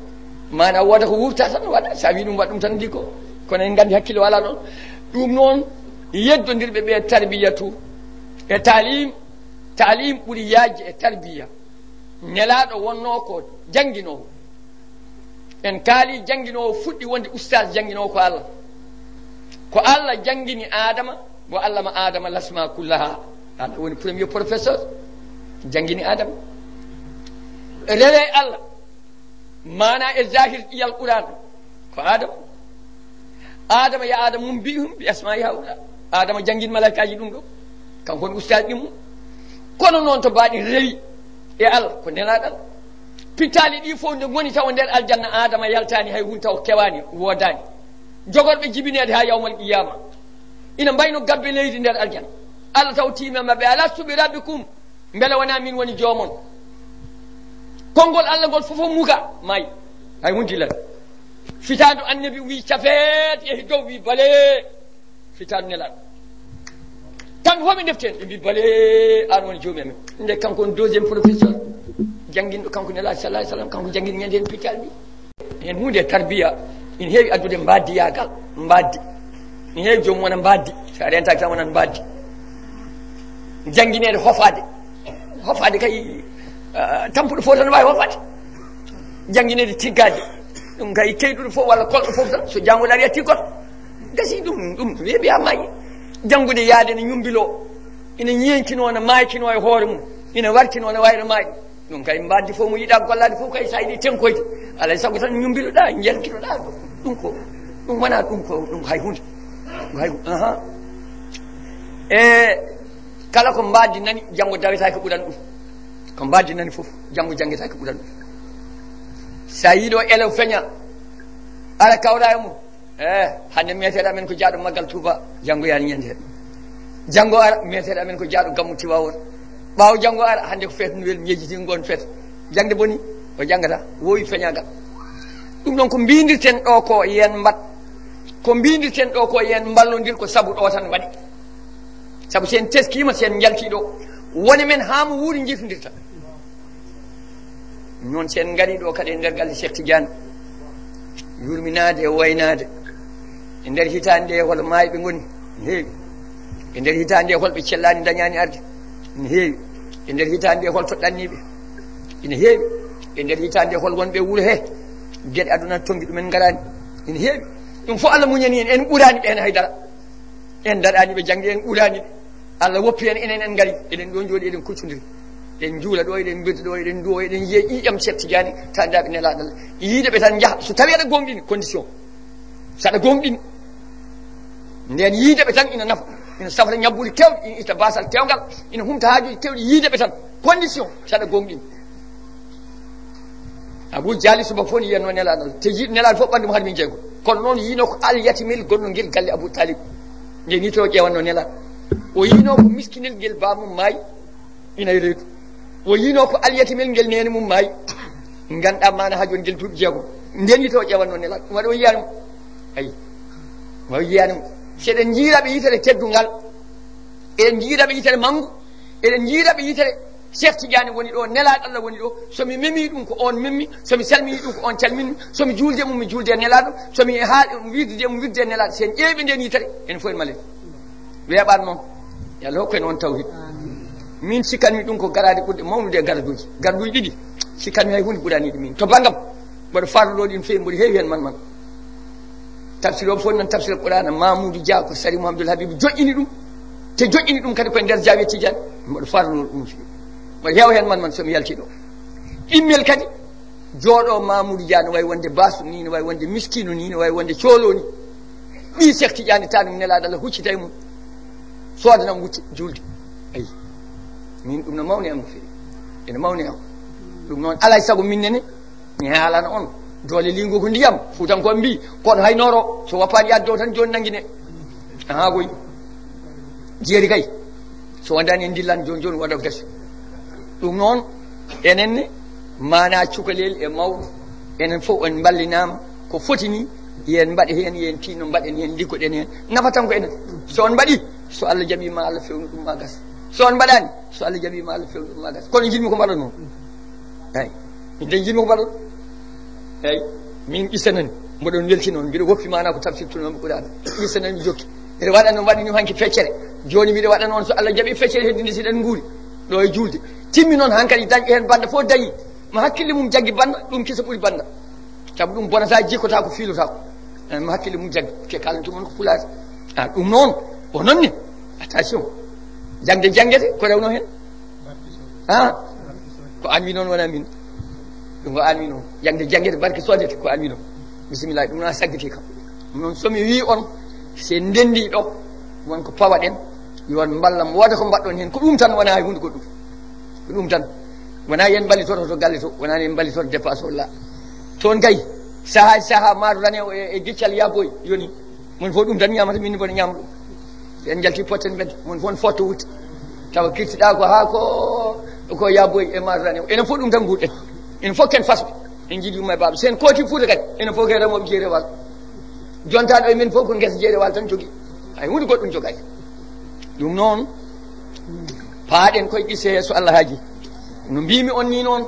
A: mana wooda ko wurta tan waɗa sa wi ɗum waɗa ɗum tan liggo kono en gandi hakkille wala ɗon ɗum noon yeddodirɓe ɓe tarbiyatu e talim talim ɓuuri yaajde e tarbiya nelaɗo wonno ko janguinowo en kaali janguinowo fuɗɗi wonde oustage janguinowo ko Allah jangguini adama bo Allah ma adama lasma kullaha Allah woni premier professeur jangguini adama rewe Allah mana e zahir ƴiyal qur'an ko adama ya adama mum bihum bi asma'i haula adama jangguini malaikaji ɗum ɗo kanko woni oustage ɗimmo kono noon to mbaɗi rewi e Allah ko nelaɗal pittali ɗi fof nde goni taw nder aljanna adama yaltani hay hun taw kewani wodani jogorɓe jibinede ha yawmal qiyama ina mbayno gabbe leydi nder aljanna Allah taw tiime mabɓe alastu bi rabbikum beele wona min woni joomon konngol Allah ngol fofo muga mayi hay hundilan fitadu annabi wi cafeet yehi dow wi bale fitadu nelaɗo kamɓe fof ɓe deften ɓe mbi bale an woni joomi amen nde kanko woni deuxiéme professeur jangguinɗo kanko nelaɗo sallah sallam kanko jangguini ñande hen pital ɗi hen hunde tarbiya ina heewi addude mbaddiyagal mbaddi ina heewi joomum wona mbaddi sa rentaki tan wonan mbaddi jangguinede hofade kay tampuɗo fof tan wawi hofade jangguinede tiggade ɗum kay teyɗuɗo fof walla kolɗo fof tan so janggoɗo ari a tiggoto gasi ɗum weeɓi ha maayi janggude yaade ne ñumbilo ina ñenkino ne maykino e hoore mum ina wartino ne wayno maayi ɗum kay mbaddi fof mo yiiɗa gollade fof kay sa yiiɗi tenkoyde alay saago tan ñumbiloɗa jelkinoɗa ɗum wona ɗum hay hunde kala ko mbaddi nani janggo dawetake ɓuuran ɗum ko mbaddi nani fof janggo jangguetake ɓuuran ɗum sa yiiɗo élève feeña ara kawra e mum hande meteɗo amen ko jaaɗo maggal touba janggo yani ñande hen janggo ara meteɗo amen ko jaaɗo gammu tiwawon ɓawo janggo ara hande ko feet nuwel miejiti gon feet jangde boni o janggata wowi feeñagal ɗum ɗon ko mbindirten ɗo ko yen mbat ko mbindirten ɗo ko yen ballodir ko saabu ɗo tan waɗi saabu sen teskima sen jaltiɗo woni men hamo wuuri jifnodirta noon sen gaari ɗo kadi e nder galle Cheikh Tidiane yurminade e waynade e nder hitande nde hol mayɓe goni ne heewi e nder hitande nde holɓe cellani dañani arde ne heewi e nder hitande nde hol toɗɗanniɓe ine heewi e nder hitande nde hol wonɓe wuuro he gueɗe aduna tongi ɗumen garani ine heewi ɗum fof Allah muñani en ɓuurani ɓe hen haydara en daɗaniɓe jangde en ɓuurani ɓe Allah woppi en enen en gaari eɗen ɗo jooɗi eɗen kuccodiri eɗen juula ɗo eɗen birda ɗo eɗen duwo eɗen yiiya ƴiƴam Cheikh Tidiane tandaɓe nelaɗal yiideɓe tan jaaha so tawi aɗa gonɗini condition saɗa gonɗini nden yiideɓe tan ina nafa ina safra ñabbude kewɗe ina itta basal kewgal ina humta haajuji kewɗe yiideɓe tan condition saɗa gonɗini Abou Diali suba fof ni yiyanno nelaɗal te yiiɗo nelaɗo fof ɓandu mo harmin jeego kono noon yino ko alyatimel gonɗo guel galle Abou Talib nde ni to ƴewanno nelaɗo o yino ko miskinel guel bamum maayi ina e reedu o yino ko alyatimel ngel nene mum maayi ganduɗa mana ha joni guel duuɓi jeegom nden yito ƴewanno nelaɗo ɗum waɗa o yiyanimo ayi o yiyanimo seɗen jiiraɓe yitere teddungal eɗen jiiraɓe yitere manggu eɗen jiiraɓe yitere Cheikh Tidiane woni ɗo nelaɗo Allah woni ɗo somi memi ɗum ko on memmi somi salmini ɗum ko on calminmi somi julde mum mi julde nelaɗo somi wirdide mum wirde nelaɗo sen ƴeewi nden yitere enen fof en malen weeɓan moon yo Allah hokku en on tawhid min sikkanmi ɗum ko garade ɓurɗe mawnude garduji ɗiɗi sikkanmi hay hunde ɓuraniɗe min to banggam mboɗo farloɗi ɗum fewi mboɗo heewi hen man tafsir o fof nan tafsir Qur'ana Mamoudou Dia ko Sari Mouhamadoul Habib joƴƴini ɗum te joƴƴini ɗum kadi koye nder Jawi Tidiane mboɗo farloɗo ɗum fewi mboɗo heewa hen man somi yaltiɗo immel kadi jooɗo Mamoudou Dia no wawi wonde basu ni no wawi wonde miskinu ni no wawi wonde coolo ni ɓi Cheikh Tidiane tanum nelaɗo Allah huccita e mum sodanam wucce julde ayi min ɗum no mawni am no fewi ene mawni am ɗum noon alay saago minnene mi haalana on doole lingo ko ndiyam fuutankoɓe mbi kono haynoro so woppani yaddo tan joni nanguine aha goy jeeri kay so wondani en dillan joni waɗa gasi ɗum noon enenne mana cukalel e mawɗo enen fof en ballinama ko foti ni yen mbaɗe hen yen tinno mbaɗen hen liggoɗen hen nafatan ko enen so on mbaɗi so Allah jaɓima Allah fewnu ɗum ma gas so on mbaɗani so Allah jaɓima Allah fewnu ɗum ma gas kono jinmi ko mbaɗon noon eyi min de jinmi ko mbaɗon eyi min ƴisanani mboɗon welti noon mbiɗa woppi mana ko tafsirtunoɓe Qur'ana ƴisanani mi jokki ene waɗa noon waɗi hanki feccere joni mbiɗa waɗa noon so Allah jaɓi feccere heddinde siɗen guuri ɗo e julde timmi noon hankkadi dañƴe hen banda fof dañi mo hakkille mum jaggi banda ɗum kisa ɓuuri banda saabu ɗum bonata jikkota ko fiilota ko mo hakkille mum jaggi ke kalantumon ko pulaar ɗum noon o noon ni attention jangde jangguete ko rewno hen ko an wi noon wona min ɗum ko an wi noon jangde jangguete barke sodete ko an wi noon bisimilla ɗum na saggiti kam ɗum noon somi wi on se ndendi ɗo wonko pawaɗen yon ballam wooda ko mbaɗɗon hen ko ɗum tan wona hunde goɗɗum ko ɗum tan wona yen ballitoto to galle to wona yen ballitoto dépasse o la toon kay saaha maaro rane o e giccal yaboy yoni mon fof ɗum tan ñamata min bone ñama ɗum en jalti potten bedde mon fof fotto wutte tawa kirtiɗa ko ha ko yaboy e maaro rane o enen fof ɗum tan guurɗen enen fof ken fasɓe en jiiɗi umma e baaba sen kooti fuuta kadi enen fof ke remoɓe jeerewal jontaɗo e men fof ko guesa jeerewal tan jogui hay hunde goɗɗum jogaki ɗum noon paaɗen koye qisse he so Allah haaji no mbimi on ni noon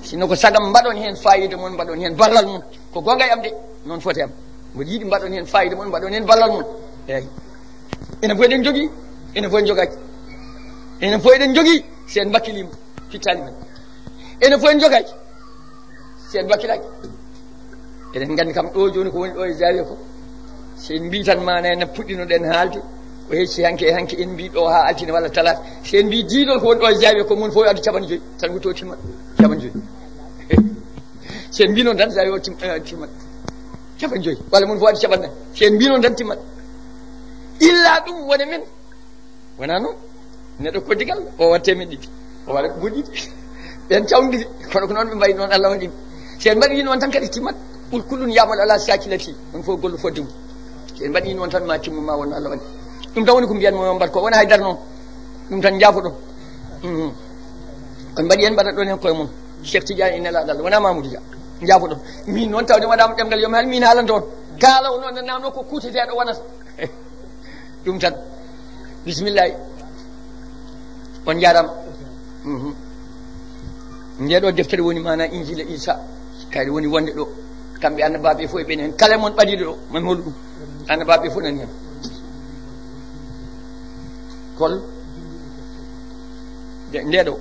A: sinno ko sagam mbaɗon hen fayida moon mbaɗon hen ballal mon ko gonga e am de noon foti am mboɗo yiiɗi mbaɗon hen fayida moon mbaɗon hen ballal mon eyyi enen fof eɗen jogui enen fof en jogaki enen fof eɗen jogui si en bakkilima fittali men enen fof en jogaki si en bakkilaki eɗen gandi kam ɗo joni ko woni ɗo e jawiya ko sen mbi tan mana en puɗɗinoɗen haalde ko hecci hanke en mbi ɗo ha altine walla talata sen mbi diidol ko woni ɗo e jawiya ko mon fof addu 50 tan wutto timmat 50 sen mbi noon tan jawi o timmat 50 walla mon fof addu 50 sen mbi noon tan timmat illa ɗum wone men wona noon neɗɗo koddigal o watte men ɗiɗi o waɗa ko goɗɗiɗi ɓen cawdiri kono ko noon ɓe mbayi noon Allah waɗi sen mbaɗi noon tan kadi timmat ɓul kullun yamal ala sakilati on fof gollo fodde mum sen mbaɗi noon tan ma timmu ma won Allah waɗi ɗum tan woni ko mbiyanmo yo mbat ko wona haydara noon ɗum tan jaafo ɗon on mbaɗi hen mbaɗat ɗon hen koye mum Cheikh Tidiane e nelaɗo Allah wona Mamoudou Dia jaafo ɗon min noon tawde waɗama ɗemgal yomi hal min haalanta on kaala o noon namno ko kuuteteɗo wonata ɗum tan bisimillahi on jarama ndeɗo deftere woni mana injila Isa kayde woni wonde ɗo kamɓe annabaɓe fof e ɓen hen kala mon ɓaɗiɗo ɗo mami hol ɗum annabaɓe fof nani hen kol ndeɗo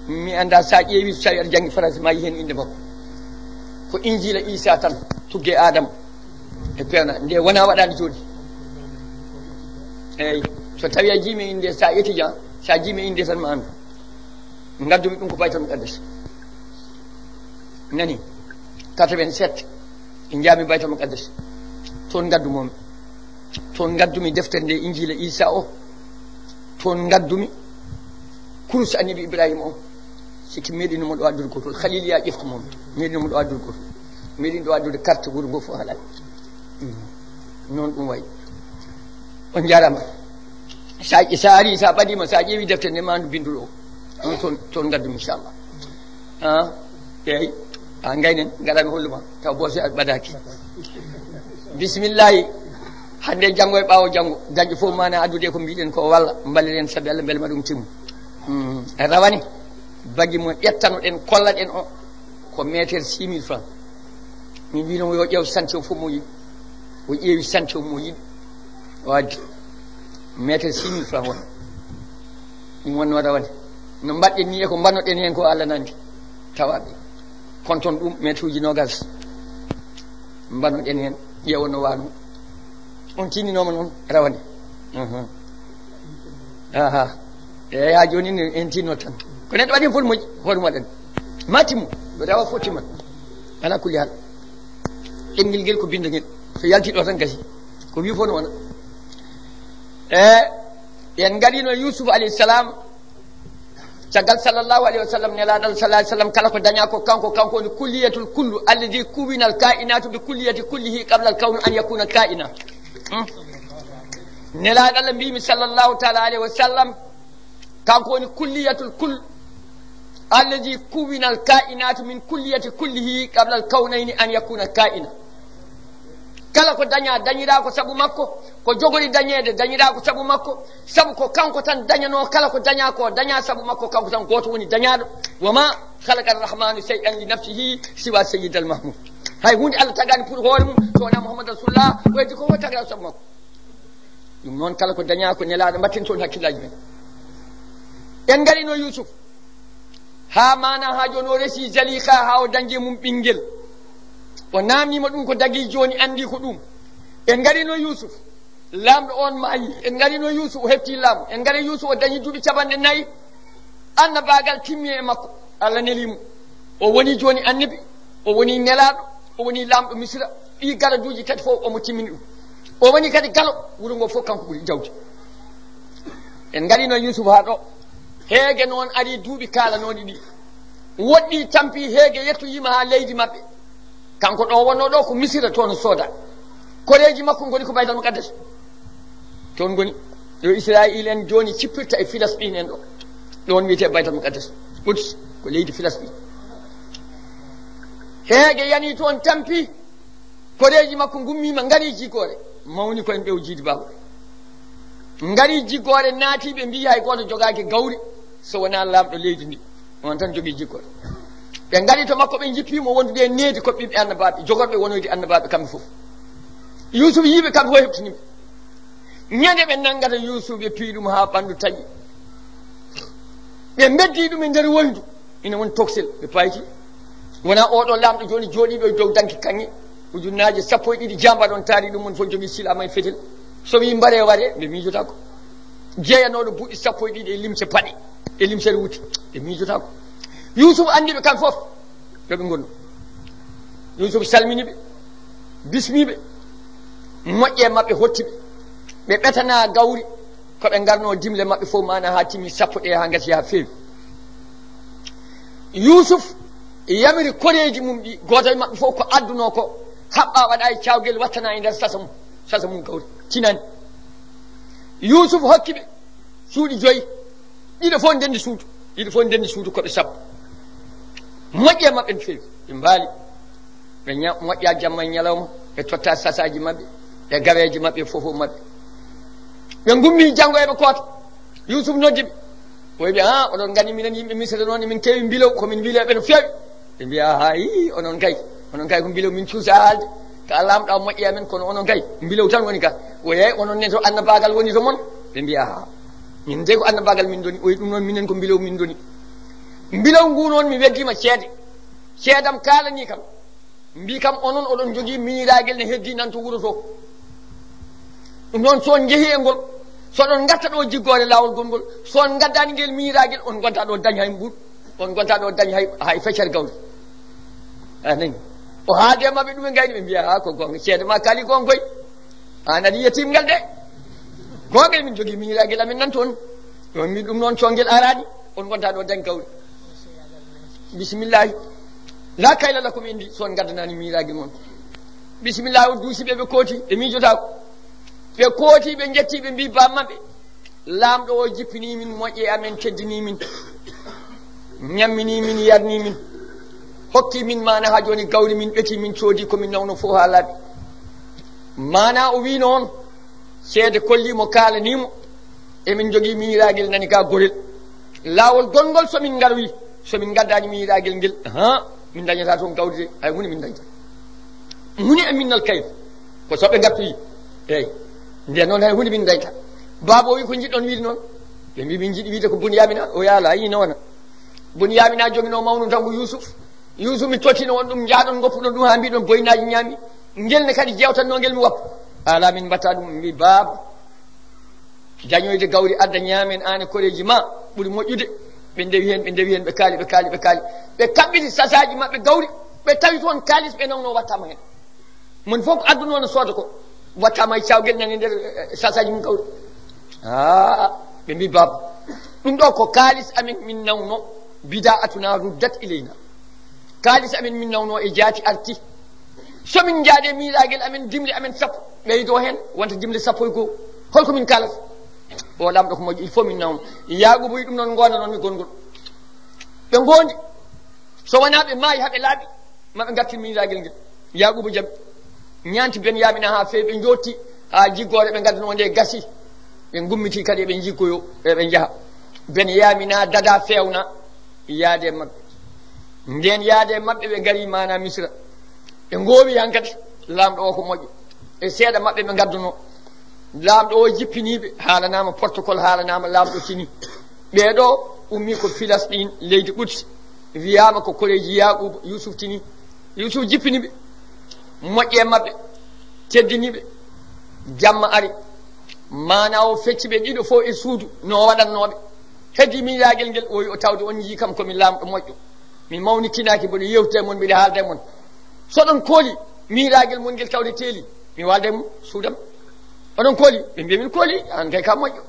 A: mi anda sa ƴeewi so tawi aɗa janggi français ma yi hen inde makko ko injila Isa tan tugge Adama e pewna nde wona waɗade joni eyyi so tawi a jiimi inde sa étudiant sa jiimi inde tan ma andu gaddumi ɗum ko baytal muqaddas nani 87 e jaami baytal muqaddas toon gaddumomi toon gaddumi deftere nde injila Isa o toon gaddumi kurus annabi Ibrahima o sikki meeɗinomo ɗo addude gotol Khaliliya ƴeftumomi meeɗinomo ɗo addude gotol meeɗin ɗo addude carte wuuro ngo fof haalani noon ɗum wayi on jarama sa ari sa ɓaɗima sa ƴeewi deftere nde ma andu binduɗo o on toon gaddumi inchallah eyyi gaynen gaɗami holluma taw bose ɓadaki bisimillahi hande janggo e ɓawo janggo dañƴe fof mana addude ko mbiɗen ko walla balliren saabi Allah beele ma ɗum timmu rawani bagui mo ƴettanoɗen kollaɗen o ko métre 6000 francs min mbinomo yo ƴeew santi o fof mo yiɗi o ƴeewi santi o mo yiɗi o addi métre 6000 francs wona ɗum wonno rawani no mbaɗɗen ni e ko mbannoɗen hen ko Allah nandi tawaɓe kon toon ɗum métre uji nogas mbannoɗen hen ƴeewo no wano on tininoma noon rawani eyi ha joni en tinno tan ko neɗɗo waɗi fof moƴƴi hoɗum waɗani ma timmu ɗo rewa fof timmat ala kulli hal ɗemguel guel ko binda guel so yalti ɗo tan gasi ko wi fof no wona en gaɗino Youssouf alayhi salam caggal sallllahu alayhi wa sallam nelaɗal sallah alih sallam kala ko daña ko kanko woni kulliyatul kullu alladi kuwinal kainatu bi kulliyati kullihi qabla al kawnu an yakuna kaina nelaɗal mbimi sallllahu taala alayhi wa sallam kanko woni kulliyatul kull alladi kuwinal kainatu min kulliyati kullihi qabla al kawnayni an yakuna kaina kala ko dañiɗa ko saabu makko ko jogori dañede dañiɗa ko saabu makko saabu ko kanko tan dañano kala ko daña ko daña saabu makko kanko tan goto woni dañaɗo wama khalaqa arrahmanu shay'an li nafsihi siwa sayyidal mahmud hay hunde Allah tagani pour hoore mum so wona Muhammad rasulullah o heddi ko ho tagaɗa saabu makko ɗum noon kala ko daña ko nelaɗo mbatten toon hakkillaji men en garino Yousuf ha mana ha joni o resi Zalika ha o dañde mum ɓinguel o namnima ɗum ko dagui joni andi ko ɗum en garino Yousuf lamɗo on maayi en garino Yousuf o hefti laamu en gari Yousuf o dañi duuɓi 4 annabagal timmi e makko Allah nelimo o woni joni annabi o woni nelaɗo o woni lamɗo Misra ɗi garaduji 4 fof omo timmini ɗum o woni kadi galo wuro ngo fof kanko ɓuuri jawdi en garino Yousuf ha ɗo heege noon ari duuɓi kalanoɗi ɗi woɗɗi tampi heege yettoyima ha leydi mabɓe kanko ɗo wonno ɗo ko Misra toon sooda koreji makko goni ko Baytal Muqaddas toon goni yo Israil en joni cippirta e Filastin en ɗo ɗon wiyete Baytal Muqaddas Quds ko leydi Filastin heege yani toon tampi koreji makko gummima ngari jigore mawni koyen ɓew jiidi baaba ngari jigore naatiɓe mbi hay goto jogaki gawri so wona lamɗo leydi ndi on tan jogui jiggore ɓe ngari to makko ɓe jippimo wondude e needi ko ɓiɓɓe annabaɓe jogorɓe wonoyde annabaɓe kamɓe fof Yousuf yiiɓe kamɓe fof heɓtinima ñande ɓe nanggata Yousuf ɓe pii ɗum ha ɓandu taƴi ɓe beddi ɗum e nder woyndu ina woni toksel ɓe payti wona oɗo lamɗo joni jooɗiɗo e dow danki kanŋe ujunnaje 12 jamba ɗon taari ɗum mon fof jogui silama e fetel so wi mbare ware ɓe miijotako jeeyanoɗo buuɗi 12 e limce paɗe e limcere wuti ɓe miijotako Yousuf andiɓe kamɓe fof ɗoɓe gonno Yousuf salminiɓe bismiɓe moƴƴe mabɓe hottiɓe ɓe ɓetana gawri koɓe garno dimle mabɓe fof mana ha timmi 10 ɗe ha gasi ha feewi Yousuf yamiri koreji mum ɗi goto e mabɓe fof ko adduno ko haɓɓa waɗa e cawguel wattana e nder sasa mum gawri tinani Yousuf hokkiɓe suuɗi 5 ɗiɗo fof ndendi suudu koɓe sappo moƴƴe mabɓe no feewi ɓe mbaali ɓe moƴƴa jamma e ñalawma ɓe totta sasaji mabɓe e gaweji mabɓe fofo mabɓe ɓe gummi janggo eɓe koota Yousuf noddiɓe oy ɓe oɗon gandi minen yimɓe Misra noon min kewi mbilow komin mbileɓe no feewi ɓe mbiya hayi onon kay ko mbilow min cuusa haalde ka lamɗa moƴƴi amen kono onon kay mbilow tan woni ka oye onon ne to annabagal woni to mon ɓe mbiya min de ko annabagal min doni oyi ɗum noon minen ko mbilow min doni mbilow ngu noon mi weddima ceedam kalani kam mbi kam onon oɗon jogui miiragel ne heddi nan to wuuro to ɗum noon son jeehi e ngol soɗon gatta ɗo jiggore lawol gongol son gaddani ngel miiragel on gonta ɗo dañ hay mbuɗ on gonta ɗo dañ hay feccere gawri anani o haade mabɓe ɗum e gayni ɓe mbiya ko gonga ceede ma kaali gon koy an aɗa yettimgal de gongel min jogui miiragel amin nan toon on mi ɗum noon songel arani on gonta ɗo dañ gawri bisimillahi la kayla lakum indi son gaddanani miiragel moon bisimillahi o duusiɓe ɓe kooti ɓe miijotako ɓe kooti ɓe jetti ɓe mbi bammaɓe lamɗo o jippinimin moƴƴe amen teddinimin ñamminimin yarnimin hokki min mana ha joni gawri min ɓeti min coodi komin nawno fof ha laaɓi mana o wi noon seede kollimo kalanimo emin jogui miiragel nani ka gorel lawol gongol somin garwi somin gaddani miiragel ngel min dañata toon gawri de hay hunde min dañta muni e minnal kayf ko soɓe gartoyi eyyi nden noon hay hunde min dañta baaba o wi ko jiɗɗon wiide noon ɓe mbi min jiɗi wiide ko Bunyamina o yaala ayi nowona Bunyamina joguino mawnu tan ko Yousuf mi tottino on ɗum jaaɗon goppuɗon ɗum ha mbiɗon boynaji ñaami ngel ne kadi jewtanno ngel mi wappa ala min mbatta ɗum mbi baaba dañoyde gawri adda ñaamen an e koreji ma ɓuuri moƴƴude ɓe ndewi hen ɓe kaali ɓe kaɓɓiti sasaji mabɓe gawri ɓe tawi toon kalis ɓe nawno wattama hen mon fof ko adduno no sooda ko wattama e cawguel nani nder sasaji mum gawri ɓe mbi baaba ɗum ɗo ko kalis amin min nawno bida atuna ruddat ileyna kalis amin min nawno e jaati arti somin jaade miiragel amen dimle amen sappo ɓeydo hen wonta dimle 1 holko min kalata o lamɗo ko moƴƴi il faut min nawno yaaguboyi ɗum noon gonda noon mi gongol ɓe gondi so wona ɓe maayi haɓe laaɓi maɓe gartir miiragel ngel yaagubo jaɓi ñanti Benyamina ha fewi ɓe jotti ha jiggore ɓe gaddano nde gasi ɓe gummiti kadi ɓe jiggoyo eɓe jaaha Benyamina dada fewna yaade mabɓe nden yaade mabɓe ɓe gari mana Misra ɓe gowi hankadi lamɗo o ko moƴƴo e seeɗa mabɓe ɓe gadduno laamɗo o jippiniɓe haalanama protocole haalanama laamɗo tini ɓeeɗo ummi ko Filastin leydi Quds wiyama ko koreji Yaquba Yousuf tini Yousuf jippiniɓe moƴƴe mabɓe teddiniɓe jamma ari mana o fecci ɓe ɗiɗo fof e suudu no waɗannoɓe heddi miñiragel ngel o wi o tawde on jii kam komi laamɗo moƴƴo min mawnitinaki mboɗo yewtide mon mbiɗa haalde mon soɗon kooli miñiragel mon ngel tawde teeli mi walde mum suudam oɗon kooli ɓe mbiya min kooli an kay ka moƴƴo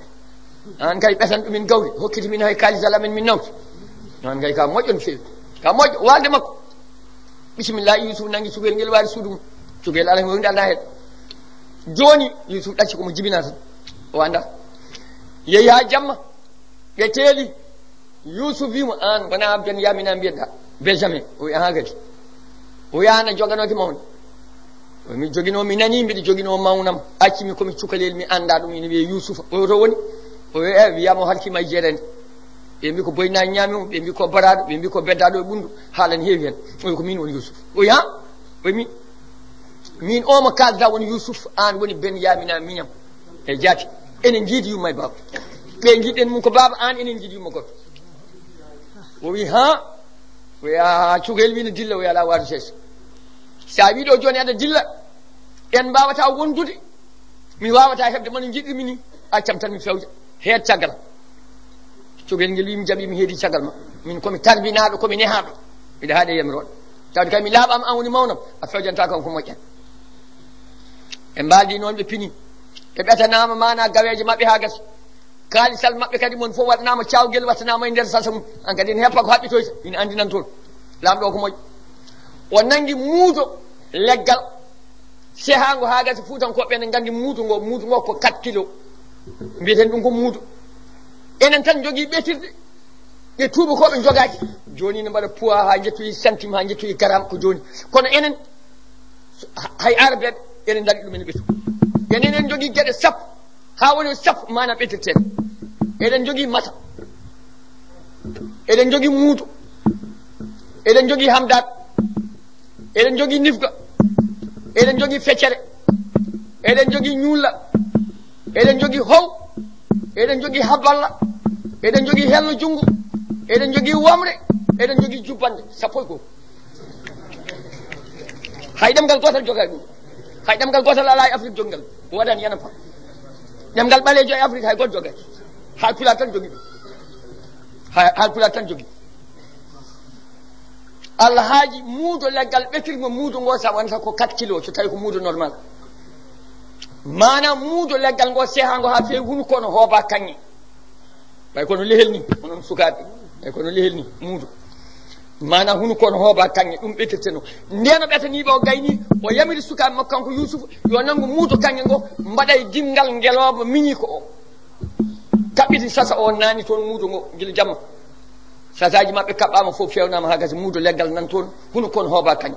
A: an kay ɓetan ɗumin gawri hokkiti min hay kalisal amen min nawta an kay ka moƴƴo no feewi ka moƴƴo walde makko bisimilla Yousuf nangi cugel ngel waari suudu mum cugel ala wonde alna heeɗo joni Yousuf ɗacci komo jibina tan o anda yeehi ha jamma ɓe teeli Yousuf wimo an wona ben yamina mbiyeɗa Benjamin o wi aha kadi o yahana joganoke mawde mi joguino mi nani mbiɗa joguino mawnam accimi komi cukalel mi anda ɗum ina wiye Yousoufa o to woni o wi wiyama o harkima e jeerede ɓe mbi ko boynaji ñaami ɓe mbi ko baraɗo ɓe mbi ko beddaɗo e ɓundu haalani heewi hen o wi ko min woni Yousuf o wi ha o wi min omo kalda woni Yousuf an woni ben yamina miñam e jaati enen jiidi yumma e baba ɓe jiɗɗen mum ko baba an enen jiidi yumma goto o wi ha o wi a cugel wino dilla o wi ala waatu seesa sa wiɗo joni aɗa dilla en mbawata wondude mi wawata hebde mono jiɗɗimi ni accam tan mi fewja heed caggal cugel ngel wi mi jaɓi mi heedi caggal ma min komi tarbinaɗo komi nehaɗo mbiɗa haaɗe yamiroɗo tawde kay mi laaɓama an woni mawnam a fewjanta kam ko moƴƴan e mbaldi noon ɓe pini ɓe ɓetanama mana gaweje mabɓe ha gasi kaalisal mabɓe kadi mon fof waɗanama cawguel wattanama e nder salsa mum an kadi en heppa ko haɓɓitoyta ina andinan toon lamɗo ko moƴƴo o nangi muudo leggal sehango ha gasi fuutankoɓe ne gandi muudo ngo ko 4 kilos mbiyeten ɗum ko muudo enen tan jogui ɓetirde ɓe tuuba ko ɓe jogaki joni ne mbaɗa poids ha jettoyi centime ha jettoyi gramme ko joni kono enen hay arabeɓe enen daɗi ɗumen ɓetu enen en jogui gueɗe sappo ha woni sappo mana ɓetirteɗe eɗen jogui mata eɗen jogui muudo eɗen jogui hamdat eɗen jogui nifga eɗen jogui feccere eɗen jogui ñuulla eɗen jogui how eɗen jogui habballa eɗen jogui hello junggo eɗen jogui womre eɗen jogui jubbande sappo e goho hay ɗemgal gotal jogani ɗum hay ɗemgal gotal ala e Afrique jogingal o waɗani yana pam ɗemgal ɓalejo e Afrique hay goto jogani ha Pulaar tan jogui ɗum ha Pulaar tan jogui Allah haaji muudo leggal ɓetirmo muudo ngo sa wonata ko 4 kilos so tawi ko muudo normal manam muudo leggal ngo sehango ha fewi hunuko no hooba kanŋe ɓay kono lehel ni onon sukaɓe ɓay kono lehel ni muudo manam hunuko no hooba kanŋe ɗum ɓetirteno ndeno ɓetaniɓe o gayni o yamiri sukaɓe makko kanko Yousuf yo nanggu muudo kanŋe ngo mbaɗa e dimngal ngeloba miñi ko o kaɓɓiti sasa o nani toon muudo ngo guila jamma sasaji mabɓe kaɓɓama fof fewnama ha gasi muudo leggal nan toon huno kon hooba kañ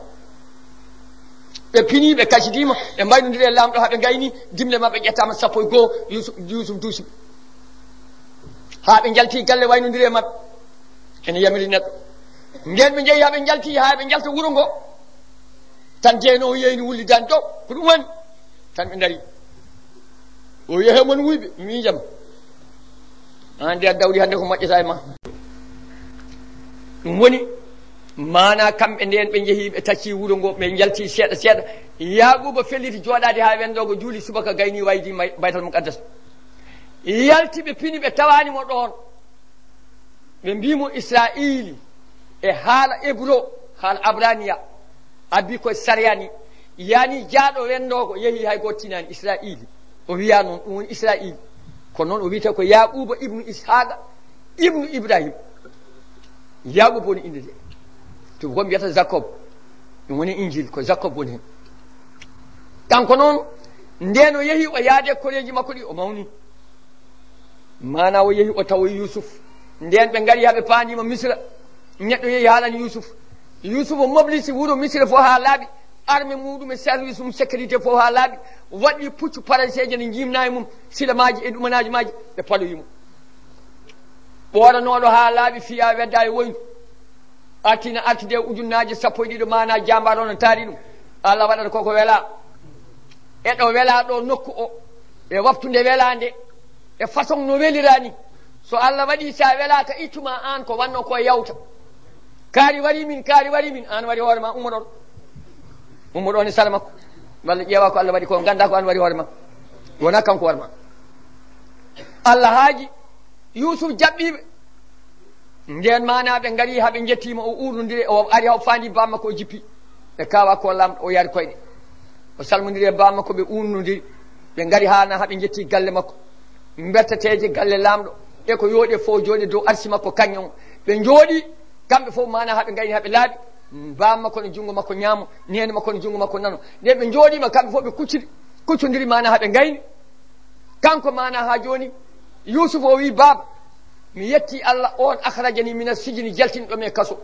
A: ɓe pini ɓe kacidima ɓe mbaynodiri e lamɗo haɓe gayni dimle mabɓe ƴettama sappo e goho Yousuf duusi ha ɓe jalti galle waynodiri e mabɓe ene yamiri neɗɗo nden ɓe jeeyi haɓe jalti ha ɓe jalta wuuro ngo tan jeeynowo yeyni wullidani ɗo ko ɗum woni tan ɓe daari o yehe mon wuyɓe miijam an nde a dawri hande ko moƴƴata e ma ɗum woni mana kamɓe nden ɓe jeehi ɓe tacci wuuro ngo ɓe jalti seeɗa seeɗa Yaquba felliti jooɗade ha wendogo juuli subaka gayni waydi baytal muqaddas yalti ɓe pini ɓe tawanimo ɗon ɓe mbimo Israili e haala hébreu haala abrania abbi koye saryani yani jaaɗo wendogo yeehi hay goto tinani Israili o wiya noon ɗum woni Israili kono noon o wiyete ko Yaquba ibnu Ishaqa ibnu Ibrahima Yaquba woni inde de to ko mbiyata Jacob ɗum woni injil ko Jacob woni hen kanko noon nden o yeehi o yaade koreji makko ɗi o mawni mana o yeehi o tawoyi Yousuf nden ɓe ngari haɓe paandima Misra neɗɗo yeehi haalani Yousuf o moblisi wuuro Misra fof ha laaɓi armé muɗum e service mum sécurité fof ha laaɓi waɗi puccu paraseje ne jimna e mum silamaji e ɗumanaji maji ɓe paloyimo ɓoranoɗo ha laaɓi fiya wedda e woynu artina artide ujunnaji sappo e ɗiɗo mana jambaro no taari ɗum Allah waɗata koko wela eɗo wela ɗo nokku o e waftude welande e façon no welirani so Allah waɗi sa welaka ittuma an ko wanno ko yawta kaari wari min an wari hoore ma ummoɗon e sala makko walla ƴeewa ko Allah waɗi ko ganda ko an wari hoore ma wona kanko warma Allah haaji Yusuf jaɓɓiɓe nden manaɓe gari haɓe jettima o urnodiri o ari haw fandi bamma ko o jippi ɓe kawa ko lamɗo o yari koyɗe o salmodiri e bamma ko ɓe urnodiri ɓe gari hana haɓe jetti galle makko bertateje galle lamɗo e ko yooɗi fof jooɗi dow arsi makko kañum ɓe jooɗi kamɓe fof mana haɓe gayni haɓe laaɓi bamma ko no jungo makko ñaamo nene makko no jungo makko nano nde ɓe jooɗima kamɓe fof ɓe kuccodiri mana haɓe gayni kanko mana ha joni Yusuf o wi baba mi yetti Allah on akhrajani mina sijini jaltinɗo e kaso